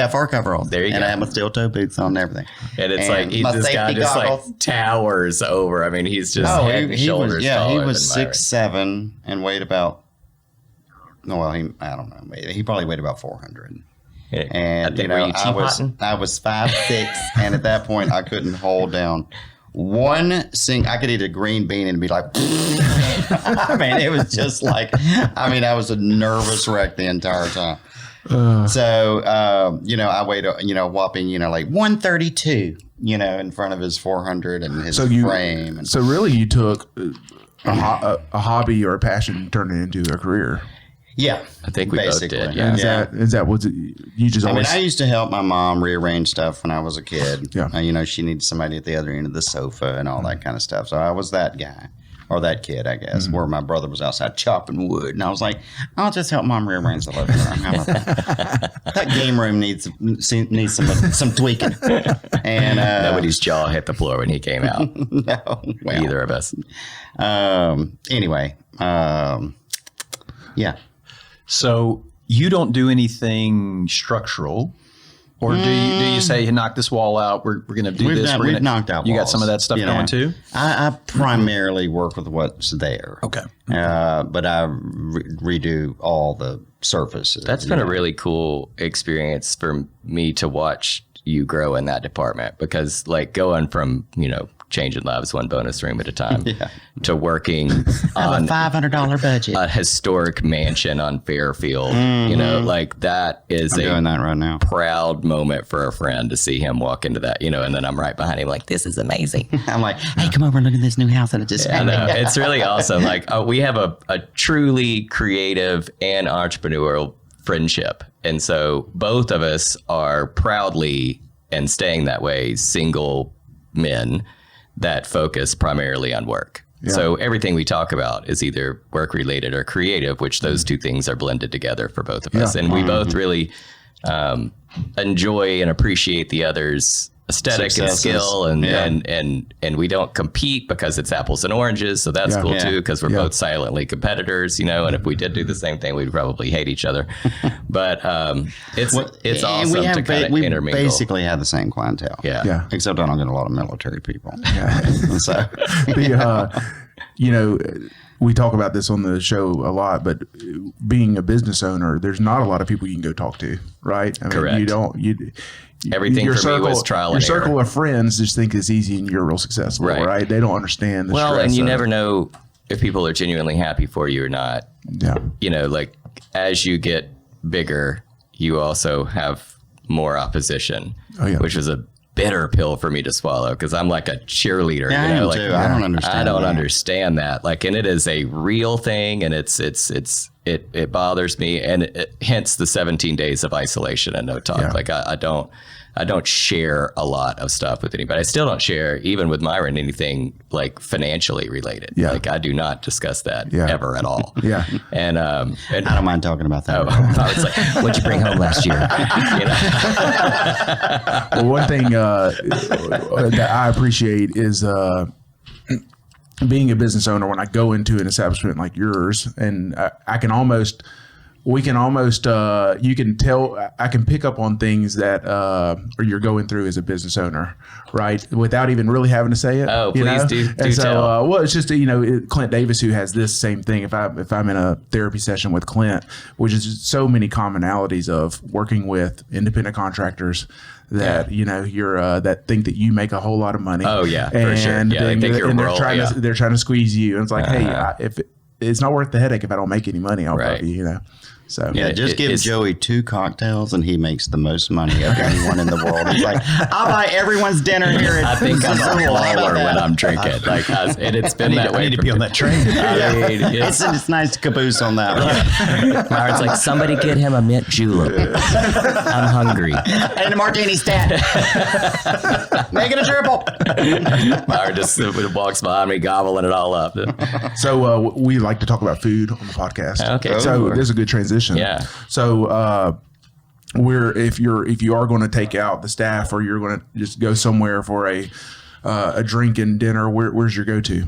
FR coveralls. There you go. And I have my steel-toe boots on and everything. And it's like this guy just like towers over. I mean, he's just head and shoulders taller. He was 6'7" and weighed about. No, well, I don't know. He probably weighed about 400. And you know, I was 5'6", and at that point, I couldn't hold down I could eat a green bean and be like, I mean, it was just like, I mean, I was a nervous wreck the entire time. So, you know, I weighed, you know, whopping, you know, like 132, you know, in front of his 400 and his frame. So really, you took a hobby or a passion and turned it into a career. Yeah, I think we basically both did. Yeah, is that what you just? I used to help my mom rearrange stuff when I was a kid. Yeah, you know, she needed somebody at the other end of the sofa and all that kind of stuff. So I was that guy or that kid, I guess. Where my brother was outside chopping wood, and I was like, I'll just help mom rearrange the living room. How about that? That game room needs some tweaking. And nobody's jaw hit the floor when he came out. No, well, either of us. Anyway, yeah. So you don't do anything structural, or do you say, hey, knock this wall out? We're going to do this. We've knocked out walls. You got some of that stuff going too? I primarily work with what's there. Okay. But I redo all the surfaces. That's been a really cool experience for me to watch you grow in that department, because like going from, you know, changing lives one bonus room at a time to working on a $500 budget, a historic mansion on Fairfield. You know, like that is doing that right now. Proud moment for a friend to see him walk into that, you know, and then I'm right behind him like, this is amazing. I'm like, hey, come over and look at this new house that I just I know. It's really awesome. Like we have a truly creative and entrepreneurial friendship. And so both of us are proudly and staying that way single men that focus primarily on work. Yeah. So everything we talk about is either work related or creative, which those two things are blended together for both of us. And we both really enjoy and appreciate the other's aesthetic successes and skill, and we don't compete because it's apples and oranges. So that's cool too, because we're both silently competitors, you know, and if we did do the same thing, we'd probably hate each other. But it's awesome to kind of intermingle. We basically have the same clientele. Yeah. Except I don't get a lot of military people. Yeah. So you know, we talk about this on the show a lot, but being a business owner, there's not a lot of people you can go talk to, right? I mean, correct. Everything for me was trial and error. Your circle of friends just think it's easy and you're real successful, right? They don't understand the stress. And you never know if people are genuinely happy for you or not. Yeah. You know, like as you get bigger, you also have more opposition, which was a bitter pill for me to swallow, because I'm like a cheerleader. Yeah, you know, like I don't understand. I don't understand that. Like, and it is a real thing, and it bothers me, and hence the 17 days of isolation and no talk. Yeah. Like I don't share a lot of stuff with anybody. I still don't share, even with Myron, anything like financially related. Yeah. Like I do not discuss that ever at all. Yeah. And I don't mind talking about that. I was like, what'd you bring home last year? You know? Well, one thing that I appreciate is being a business owner. When I go into an establishment like yours, and you can tell, I can pick up on things that you're going through as a business owner, right? Without even really having to say it. Oh, please do tell. Well, it's just, Clint Davis, who has this same thing. If I'm in a therapy session with Clint, which is so many commonalities of working with independent contractors that, you're, that think that you make a whole lot of money. Oh yeah, for sure. Yeah, they're trying to squeeze you. And it's like, hey, it's not worth the headache if I don't make any money off of you, you know. So yeah, just give Joey 2 cocktails and he makes the most money of anyone in the world. He's like, I'll buy everyone's dinner here. I think I'm a baller when I'm drinking. Like, and it's been that way. I need to be on that train. I mean, it's nice to caboose on that one. Myron's like, somebody get him a mint julep. I'm hungry. And a martini stat. Making a triple. Myron just walks behind me, gobbling it all up. So we like to talk about food on the podcast. Okay. So there's a good transition. Yeah. So if you are going to take out the staff or you're going to just go somewhere for a drink and dinner, where's your go-to?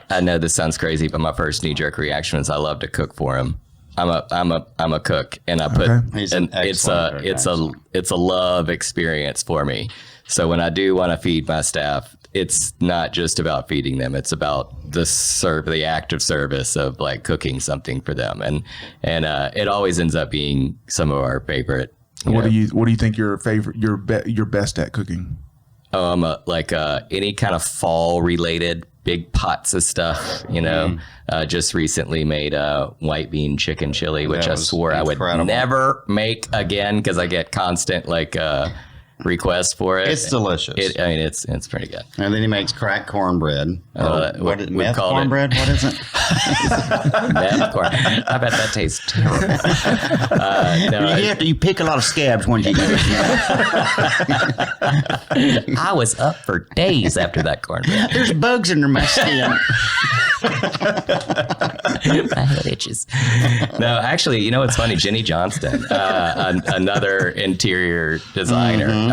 I know this sounds crazy, but my first knee-jerk reaction is I love to cook for him. I'm a cook, and I put and it's a love experience for me. So when I do want to feed my staff, it's not just about feeding them. It's about the act of service of like cooking something for them, and it always ends up being some of our favorite. What do you think your best at cooking? Oh, I'm any kind of fall related big pots of stuff. Just recently made a white bean chicken chili, which I swore incredible. I would never make again because I get constant requests for it. It's delicious. It's pretty good. And then he makes cracked cornbread. Meth cornbread? What is it? Meth corn. I bet that tastes terrible. You pick a lot of scabs when you do it. I was up for days after that cornbread. There's bugs under my skin. My head itches. No, actually, you know what's funny? Jenny Johnston, another interior designer,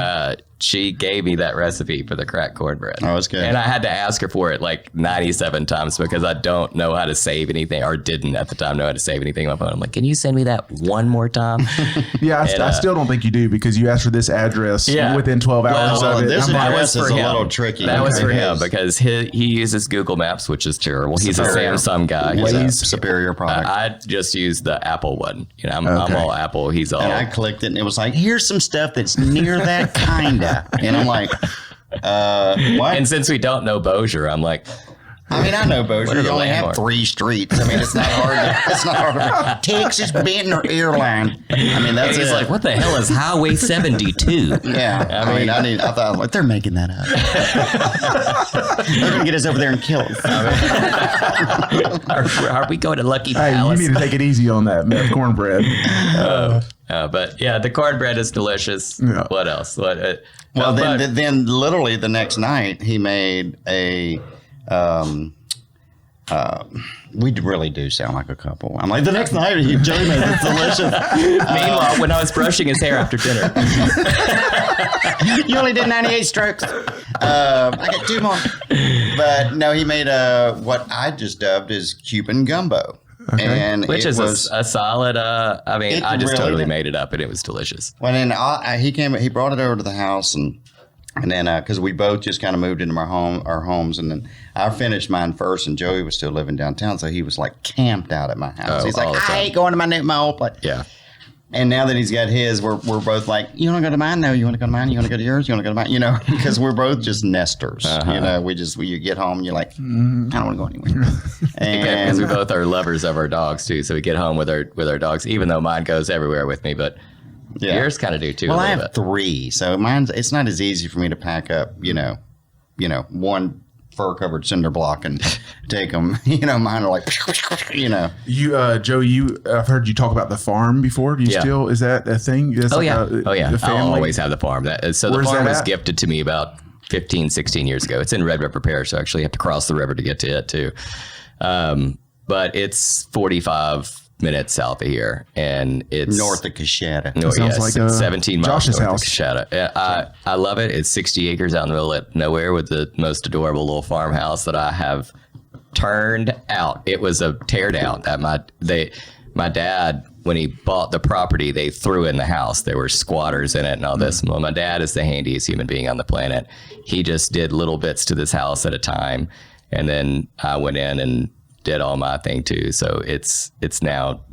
she gave me that recipe for the cracked cornbread. Oh, that's good. And I had to ask her for it like 97 times because I don't know how to save anything, or didn't at the time know how to save anything on my phone. I'm like, can you send me that one more time? Yeah, I still don't think you do because you asked for this address within 12 hours of it. This address is a little tricky. That was for him because he uses Google Maps, which is terrible. He's a Samsung guy. He's a superior product. I just used the Apple one. I'm all Apple. He's all. And I clicked it and it was like, here's some stuff that's near that kinda. And I'm like, what? And since we don't know Bossier, I'm like, I know Bossier. You only have 3 streets. It's not hard. Texas, Benton, or Airline. That's He's like, what the hell is Highway 72? Yeah. I thought, they're making that up. They're going to get us over there and kill us. Are we going to Lucky Palace? You need to take it easy on that cornbread. But yeah, the cornbread is delicious. Yeah. What else? Then literally the next night he made a. We really do sound like a couple. I'm like, the next night Joey made it delicious. Meanwhile, when I was brushing his hair after dinner, you only did 98 strokes. I got 2 more. But no, he made what I just dubbed as Cuban gumbo. Okay. And which is a solid. I just totally made it up, and it was delicious. Well, then he brought it over to the house, and then because we both just kind of moved into our homes, and then I finished mine first, and Joey was still living downtown, so he was like camped out at my house. He's like, I hate going to my old place. Yeah. And now that he's got his, we're both like, you want to go to mine? No, you want to go to mine? You want to go to yours? You want to go to mine? Because we're both just nesters. You get home, you're like, I don't want to go anywhere. And because we both are lovers of our dogs too, so we get home with our dogs. Even though mine goes everywhere with me, but yours kind of do too. Well, I have 3, so it's not as easy for me to pack up. One fur-covered cinder block and take them. Mine are like, You, Joe, I've heard you talk about the farm before. Do you still, is that a thing? That's yeah. I'll always have the farm. The farm was gifted to me about 15, 16 years ago. It's in Red River Parish, so I actually have to cross the river to get to it too. But it's 45 minutes south of here, and it's north of Coshada. Sounds like 17 miles Josh's north house. of Coshada. I love it. It's 60 acres out in the middle of nowhere with the most adorable little farmhouse that I have turned out. It was a tear down that my dad, when he bought the property, they threw in the house. There were squatters in it and all this. Well, my dad is the handiest human being on the planet. He just did little bits to this house at a time, and then I went in and did all my thing too. So it's now,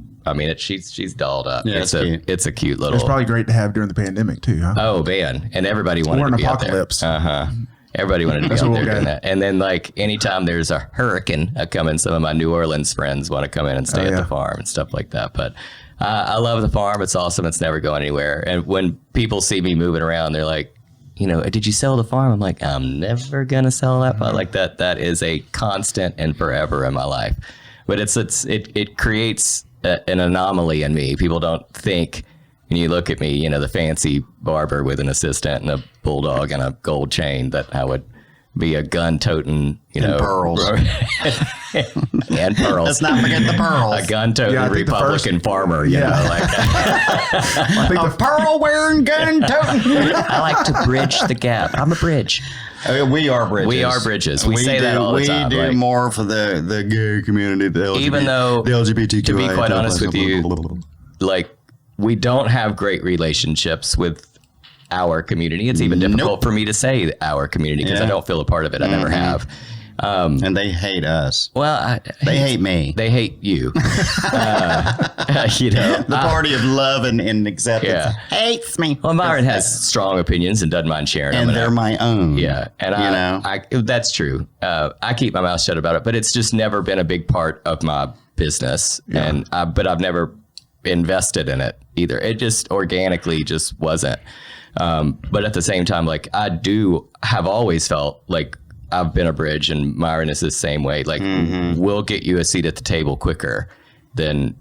she's dolled up. Yeah, it's a cute little. It's probably great to have during the pandemic too, huh? Oh man, and everybody wanted to be apocalypse. out there. Everybody wanted to be out there doing that. And then like anytime there's a hurricane coming, some of my New Orleans friends want to come in and stay at the farm and stuff like that. But I love the farm. It's awesome. It's never going anywhere. And when people see me moving around, they're like, did you sell the farm? I'm like, I'm never going to sell that. But like that is a constant and forever in my life. But it creates an anomaly in me. People don't think, when you look at me, the fancy barber with an assistant and a bulldog and a gold chain, that I would be a gun-toting, and pearls. And pearls. Let's not forget the pearls. A gun-toting Republican farmer, you know. Like, a pearl-wearing, gun-toting. I like to bridge the gap. I'm a bridge. We are bridges. We are bridges. We say that all the time. We do more for the gay community, the LGBT, even though, the LGBTQ. To be quite honest with you, like, we don't have great relationships with our community. It's even difficult for me to say our community because I don't feel a part of it. I never have. And they hate us. Well, they hate me. They hate you. The party of love and acceptance hates me. Well, Myron has strong opinions and doesn't mind sharing them. And they're my own. Yeah. And I that's true. I keep my mouth shut about it, but it's just never been a big part of my business. Yeah. But I've never invested in it either. It just organically just wasn't. But at the same time, like I have always felt like I've been a bridge, and Myron is the same way. Like we'll get you a seat at the table quicker than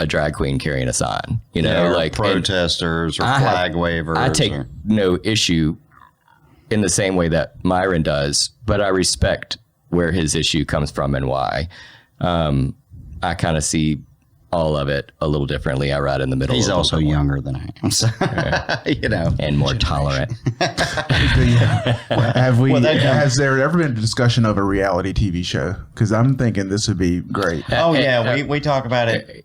a drag queen carrying a sign, like protesters or flag wavers. I take no issue in the same way that Myron does, but I respect where his issue comes from and why. I kind of see all of it a little differently. I ride in the middle. He's also younger than I am, so, and more tolerant. Has there ever been a discussion of a reality TV show? Because I'm thinking this would be great. We talk about it.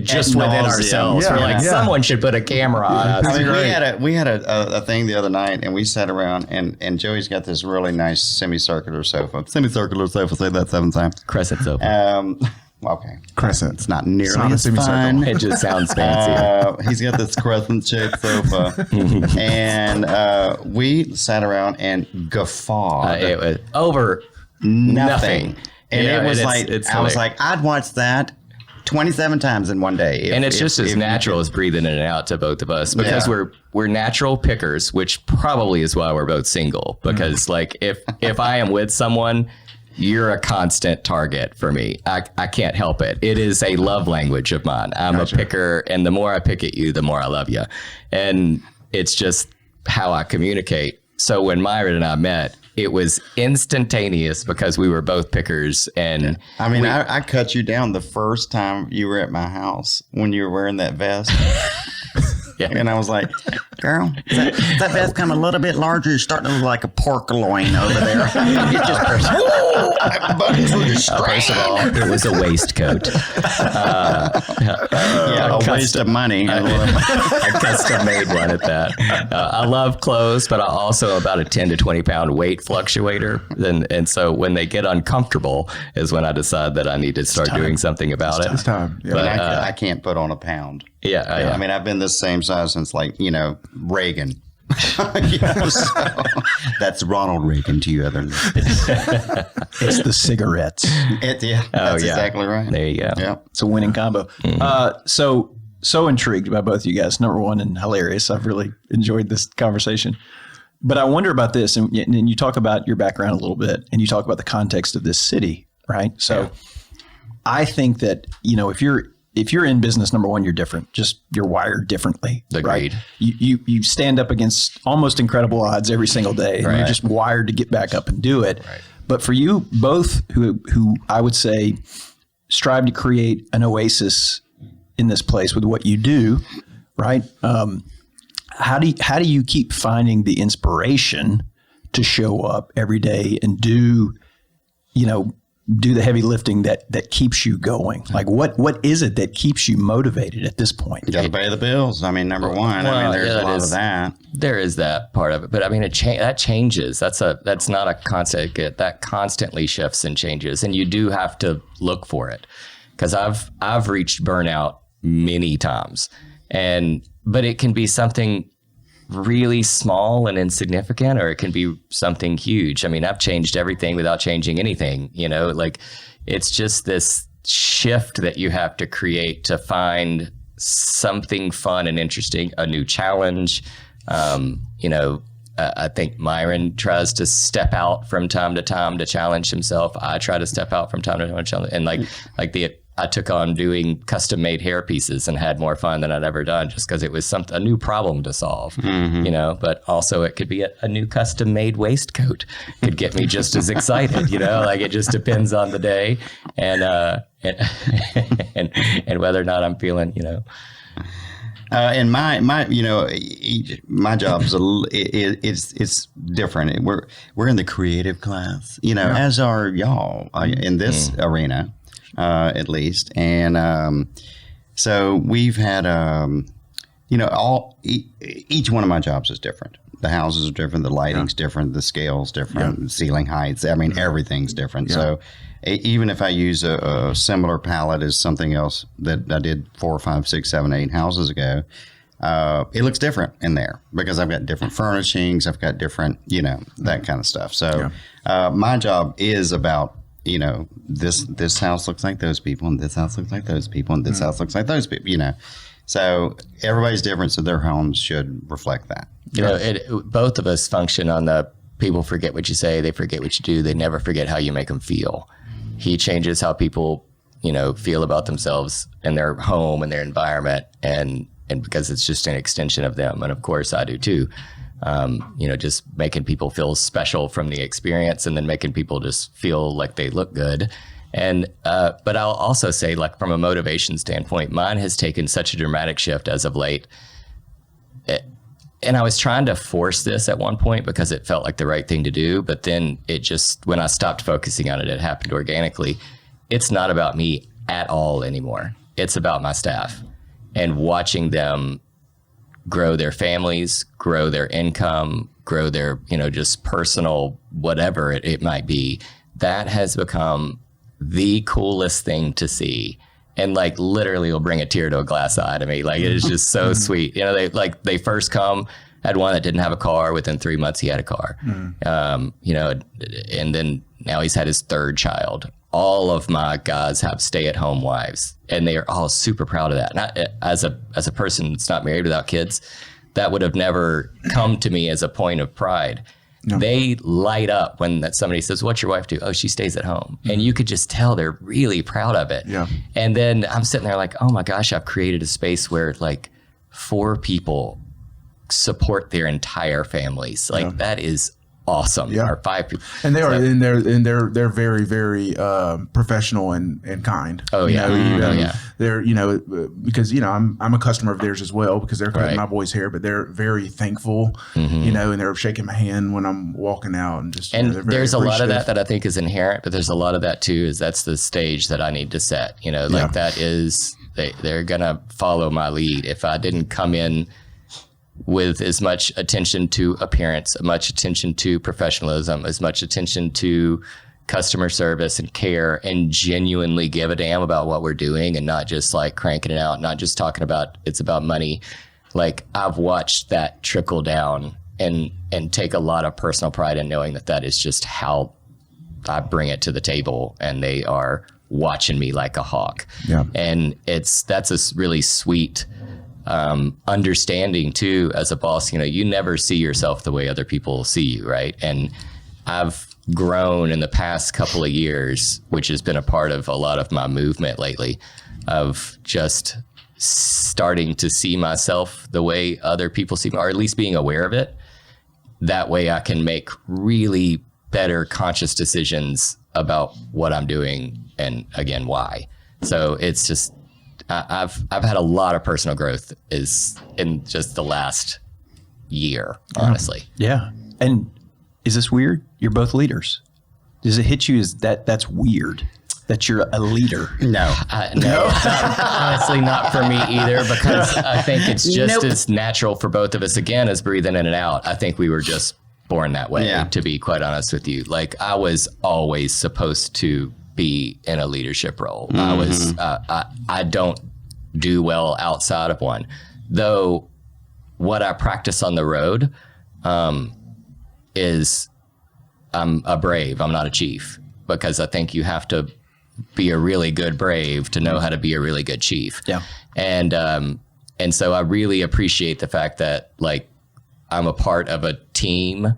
Just within ourselves. We're like, someone should put a camera on us. I mean, we had a thing the other night, and we sat around, and Joey's got this really nice semicircular sofa. Semicircular sofa. Say that 7 times. Crescent sofa. Okay. Crescent. It's not nearly as fun. It just sounds fancy. He's got this crescent-shaped sofa. And we sat around and guffawed. It was over nothing. And it was I was like, I'd watch that 27 times in one day. And it's just as natural as breathing in and out to both of us because we're natural pickers, which probably is why we're both single. Because like if I am with someone, you're a constant target for me. I can't help it. It is a love language of mine. I'm a picker, and the more I pick at you, the more I love you. And it's just how I communicate. So when Myron and I met, it was instantaneous because we were both pickers. And I mean, I cut you down the first time you were at my house when you were wearing that vest. And I was like, girl, is that vest come a little bit larger? You're starting to look like a pork loin over there. It just buttons were just first of all, it was a waistcoat. A waste of money. I custom made one at that. I love clothes, but I also about a 10 to 20 pound weight fluctuator. And so when they get uncomfortable is when I decide that I need to start doing something about it. It's time. Yeah. But I can't put on a pound. Yeah. I mean, I've been the same size since Reagan. So that's Ronald Reagan to you other. It's the cigarettes. That's exactly right. There you go. Yeah. It's a winning combo. So intrigued by both of you guys. Number one, and hilarious. I've really enjoyed this conversation. But I wonder about this, and you talk about your background a little bit, and you talk about the context of this city, right? So I think that, if you're in business, number one, you're different. Just you're wired differently. Agreed. Right? You stand up against almost incredible odds every single day. And you're just wired to get back up and do it. Right. But for you both, who I would say strive to create an oasis in this place with what you do, right? How do you keep finding the inspiration to show up every day and do the heavy lifting that keeps you going? Like what is it that keeps you motivated at this point? You got to pay the bills. I mean, number one, there's a lot of that. There is that part of it, but I mean, that changes. That's not a constant. That constantly shifts and changes, and you do have to look for it. Because I've reached burnout many times, but it can be something really small and insignificant, or it can be something huge. I mean, I've changed everything without changing anything, like it's just this shift that you have to create to find something fun and interesting, a new challenge. I think Myron tries to step out from time to time to challenge himself. I try to step out from time to time to challenge, and I took on doing custom made hair pieces and had more fun than I'd ever done, just because it was a new problem to solve, but also it could be a new custom made waistcoat could get me just as excited, it just depends on the day and whether or not I'm feeling, and my job is it's different. We're in the creative class, as are y'all in this arena, at least. And so we've had, each one of my jobs is different. The houses are different, the lighting's different, the scale's different, ceiling heights. I mean, everything's different. Yeah. So even if I use a similar palette as something else that I did 4, 5, 6, 7, 8 houses ago, it looks different in there because I've got different furnishings, I've got different, that kind of stuff. So my job is about, this house looks like those people, and this house looks like those people, and this house looks like those people, So everybody's different, so their homes should reflect that. Both of us function on the people forget what you say, they forget what you do, they never forget how you make them feel. He changes how people, feel about themselves and their home and their environment, and because it's just an extension of them. And of course I do too. Just making people feel special from the experience, and then making people just feel like they look good. And, but I'll also say, from a motivation standpoint, mine has taken such a dramatic shift as of late. And I was trying to force this at one point because it felt like the right thing to do. But then when I stopped focusing on it, it happened organically. It's not about me at all anymore. It's about my staff and watching them grow their families, grow their income, grow their, just personal, whatever it might be. That has become the coolest thing to see. And literally will bring a tear to a glass eye to me. It is just so sweet. They first come, had one that didn't have a car. Within 3 months, he had a car. And then now he's had his 3rd child. All of my guys have stay-at-home wives, and they are all super proud of that. And as a person that's not married without kids, that would have never come to me as a point of pride. No. They light up when somebody says, "What's your wife do?" "Oh, she stays at home." And you could just tell they're really proud of it. Yeah. And then I'm sitting there oh my gosh, I've created a space where 4 people support their entire families. That is awesome. Yeah. Or 5 people. And they are, and they're very, very professional and kind. Oh yeah. They're, because, I'm a customer of theirs as well, because they're cutting my boy's hair, but they're very thankful, and they're shaking my hand when I'm walking out, and just, there's a lot of that I think is inherent, but there's a lot of that too, that's the stage that I need to set, that is, they're going to follow my lead. If I didn't come in with as much attention to appearance, as much attention to professionalism, as much attention to customer service and care, and genuinely give a damn about what we're doing, and not just cranking it out, not just talking about it's about money. I've watched that trickle down and take a lot of personal pride in knowing that is just how I bring it to the table, and they are watching me like a hawk. Yeah. And that's a really sweet understanding too, as a boss. You never see yourself the way other people see you, right? And I've grown in the past couple of years, which has been a part of a lot of my movement lately, of just starting to see myself the way other people see me, or at least being aware of it. That way I can make really better conscious decisions about what I'm doing, and again, why. So it's just, I've had a lot of personal growth is in just the last year, honestly. Yeah. And is this weird? You're both leaders. Does it hit you as that's weird that you're a leader? No. No. Honestly, not for me either, because I think it's just as natural for both of us, again, as breathing in and out. I think we were just born that way, to be quite honest with you. I was always supposed to be in a leadership role. I don't do well outside of one, though. what I practice on the road is I'm a brave. I'm not a chief, because I think you have to be a really good brave to know how to be a really good chief. Yeah. And so I really appreciate the fact that like I'm a part of a team,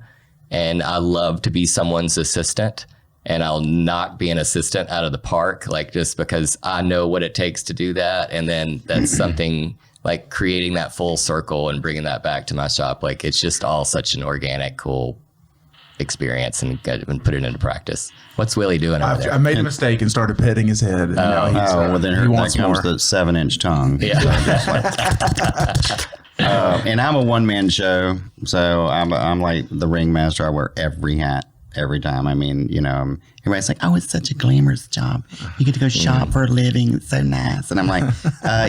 and I love to be someone's assistant, and I'll knock being an assistant out of the park, like just because I know what it takes to do that. And then that's something like creating that full circle and bringing that back to my shop. Like it's just all such an organic, cool experience, and put it into practice. What's Willie doing over there? I made a mistake and started petting his head. And well, then he wants that comes more. the 7-inch tongue. Yeah. And I'm a one-man show, so I'm like the ringmaster. I wear every hat every time. I mean, you know, everybody's like, "Oh, it's such a glamorous job. You get to go shop for a living. It's so nice." And I'm like,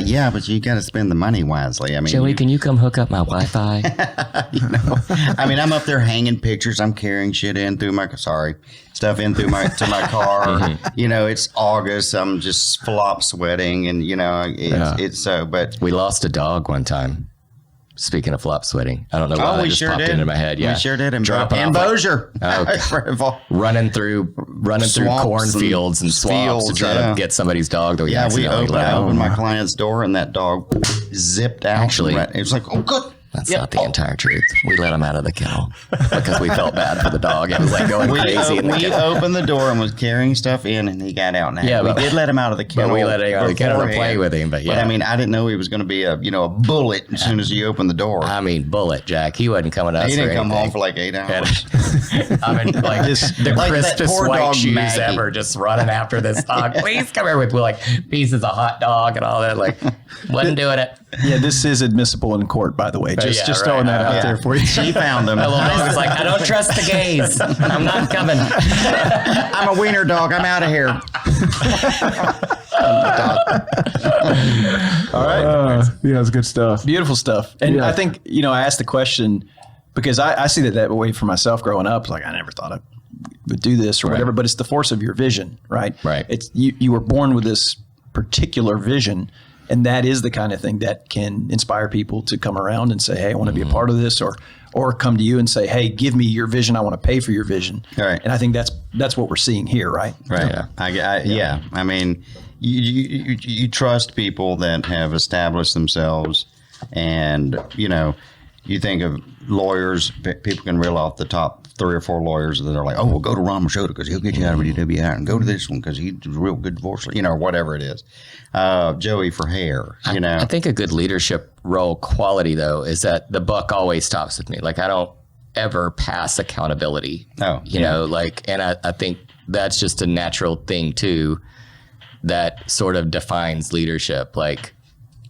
"Yeah, but you got to spend the money wisely." I mean, Joey, can you come hook up my Wi-Fi? you know, I mean, I'm up there hanging pictures. I'm carrying shit in through my stuff in through my car. You know, it's August. I'm just flop sweating, and you know, it's so. But We lost a dog one time. Speaking of flop sweating, I don't know why that just popped into my head. Yeah, we sure did. And Dropping off, Bossier, running through Swamps cornfields and swamps to try to get somebody's dog. That we opened my client's door, and that dog zipped out. Actually, it was like, "Oh, good." That's not the entire truth. We let him out of the kennel because we felt bad for the dog. It was like going crazy in the kennel. We opened the door and was carrying stuff in, and he got out. Now, we did let him out of the kennel. But we let him out of the kennel to play with him. But I mean, I didn't know he was going to be a bullet as soon as he opened the door. I mean, bullet, Jack. He wasn't coming to us. He didn't come home for like 8 hours. I mean, like the like crispest white dog shoes Maggie. ever, just running after this dog. Please come here with like pieces of hot dog and all that. Like, wasn't doing it. Yeah, this is admissible in court, by the way. Just throwing that out there for you. She found them. My little dog was like, I don't trust the gays. I'm not coming. I'm a wiener dog. I'm out of here. All right. Yeah, it's good stuff. Beautiful stuff. And I think, I asked the question because I see that way for myself growing up. Like, I never thought I would do this or whatever, but it's the force of your vision, right? Right. It's you were born with this particular vision. And that is the kind of thing that can inspire people to come around and say, "Hey, I want to be a part of this," or come to you and say, "Hey, give me your vision. I want to pay for your vision." Right. And I think that's what we're seeing here, right? Right. Yeah. I mean, you trust people that have established themselves, and you think of lawyers. People can reel off the top 3 or 4 lawyers that are like, "Oh, well, go to Ron Machota because he'll get you out of DWI, and go to this one because he's a real good divorce," whatever it is. Joey for hair, I think a good leadership role quality, though, is that the buck always stops with me. Like, I don't ever pass accountability. And I think that's just a natural thing, too, that sort of defines leadership. Like,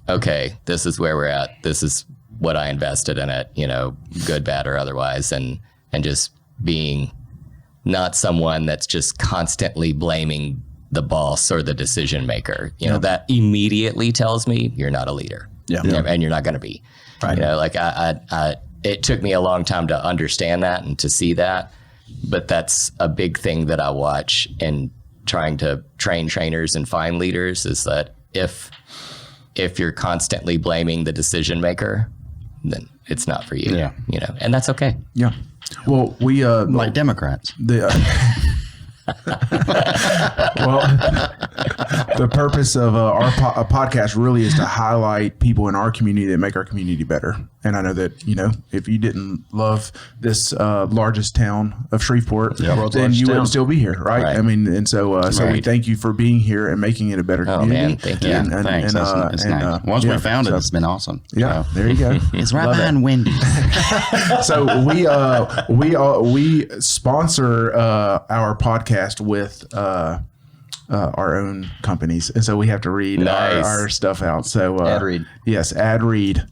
okay, this is where we're at. This is what I invested in it, good, bad, or otherwise. And just being not someone that's just constantly blaming the boss or the decision maker, that immediately tells me you're not a leader. Yeah. And you're not going to be, right. Like it took me a long time to understand that and to see that, but that's a big thing that I watch in trying to train trainers and find leaders is that if you're constantly blaming the decision maker, then it's not for you, and that's okay. Yeah. Well, we like Democrats. The purpose of our podcast really is to highlight people in our community that make our community better. And I know that, if you didn't love this largest town of Shreveport, then you wouldn't still be here, right? I mean, and so we thank you for being here and making it a better community. Man, thank you. Thanks. It's nice. Once we found it, it's been awesome. Yeah, there you go. It's right behind Wendy's. So we sponsor our podcast with our own companies, and so we have to read our stuff out. So ad read. Yes, ad read.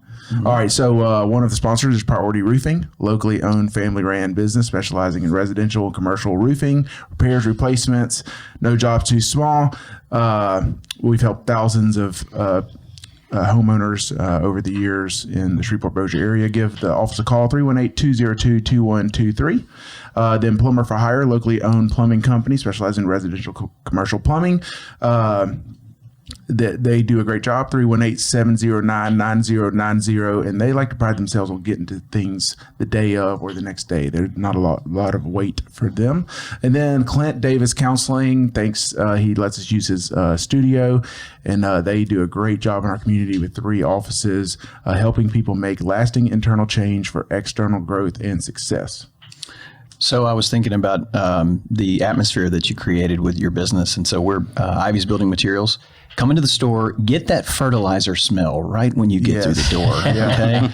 All right, so one of the sponsors is Priority Roofing, locally owned, family-ran business specializing in residential and commercial roofing, repairs, replacements, no job too small. We've helped thousands of homeowners over the years in the Shreveport-Bossier area. Give the office a call, 318-202-2123. Then Plumber for Hire, locally owned plumbing company specializing in residential commercial plumbing. they do a great job. 318-709-9090, and they like to pride themselves on getting to things the day of or the next day. There's not a lot of wait for them. And then Clint Davis Counseling, thanks. He lets us use his studio, and they do a great job in our community with 3 offices, helping people make lasting internal change for external growth and success. So I was thinking about the atmosphere that you created with your business. And so we're Ivy's Building Materials. Come into the store, get that fertilizer smell right when you get through the door. Okay,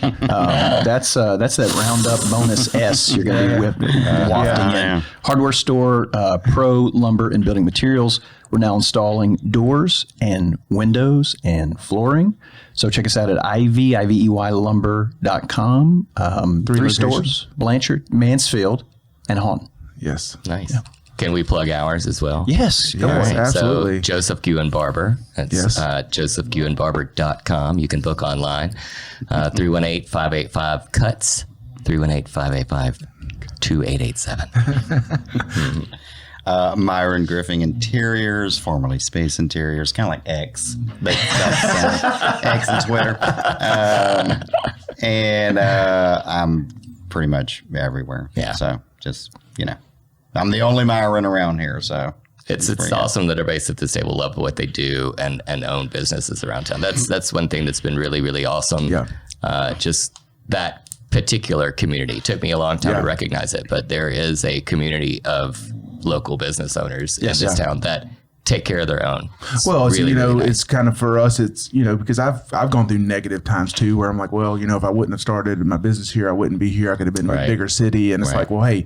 that's that Roundup bonus S you're going to be wafting in. Hardware store, Pro Lumber and Building Materials. We're now installing doors and windows and flooring. So check us out at iveylumber.com. 3 stores: Blanchard, Mansfield, and Hawn. Yes. Nice. Yeah. Can we plug ours as well? Yes. Yes, absolutely. So Joseph Guin Barber. That's josephguinbarber.com. You can book online. 318-585-CUTS. 318-585-2887. Myron Griffing Interiors, formerly Space Interiors, kind of like X, but X and Twitter. And I'm pretty much everywhere. Yeah. So just, I'm the only Myron around here. So it's awesome that everybody at this table love what they do and own businesses around town. That's one thing that's been really, really awesome. Yeah. Just that particular community. It took me a long time to recognize it, but there is a community of local business owners in this town that take care of their own. It's really nice. It's kind of for us, it's, because I've gone through negative times too, where I'm like, well, if I wouldn't have started my business here, I wouldn't be here. I could have been in a bigger city. And it's like, well, hey,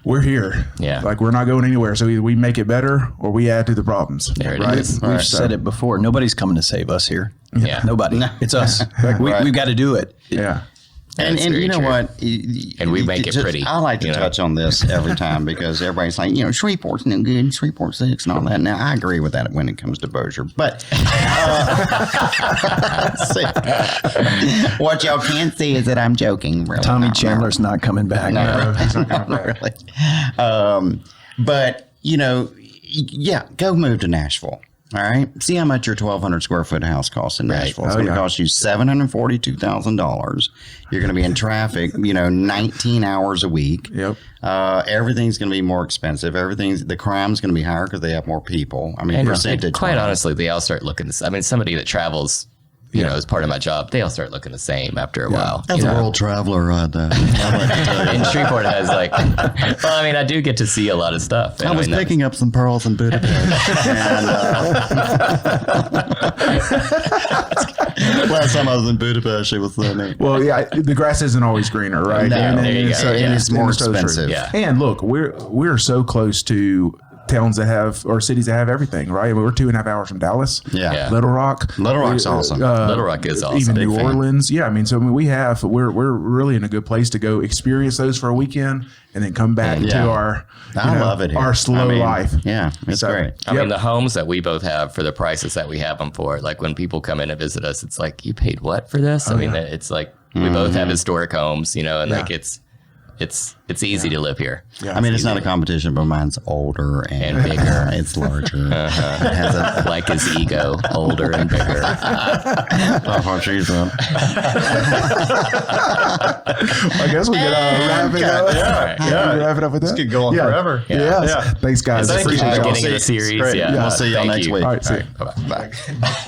we're here. Yeah. Like, we're not going anywhere. So either we make it better or we add to the problems. There it is. We've said it before. Nobody's coming to save us here. Yeah. Nobody. No. It's us. We've got to do it. Yeah. And you know what? And we make it pretty. I like to touch on this every time because everybody's like, Shreveport's no good, Shreveport 6 and all that. Now, I agree with that when it comes to Bossier. But what y'all can't see is that I'm joking. Really. Tommy Chandler's not coming back. No, he's not coming back. Really. But, go move to Nashville. All right. See how much your 1,200 square foot house costs in Nashville. It's going to cost you $742,000. You're going to be in traffic, 19 hours a week. Yep. Everything's going to be more expensive. The crime's going to be higher because they have more people. I mean, and quite honestly, they all start looking. Somebody that travels, as part of my job, they all start looking the same after a while. As a world traveler, and Shreveport has I do get to see a lot of stuff. I was picking up some pearls in Budapest. Last time I was in Budapest, she was so neat. Well, the grass isn't always greener, right? No, and it's more expensive. Yeah. And look, we're so close to towns that have, or cities that have everything, right? I mean, we're 2.5 hours from Dallas. Yeah. Little Rock's awesome. Little Rock is awesome. Even New Orleans. Yeah. I mean, so we're really in a good place to go experience those for a weekend and then come back to our, love it here. Our slow life. Yeah. It's great. I mean, the homes that we both have for the prices that we have them for, like when people come in and visit us, it's like, you paid what for this? It's like, we both have historic homes, and like it's easy to live here. Yeah, I mean, it's not a competition, but mine's older and bigger. It's larger. It has like his ego, older and bigger. That's what she said. I guess we could wrap it up. Wrap it up with that. This could go on forever. Yeah. Thanks, guys. Thank you for Appreciate the y'all. beginning of the series. We'll see y'all next week. All right, see you. Bye-bye. Bye.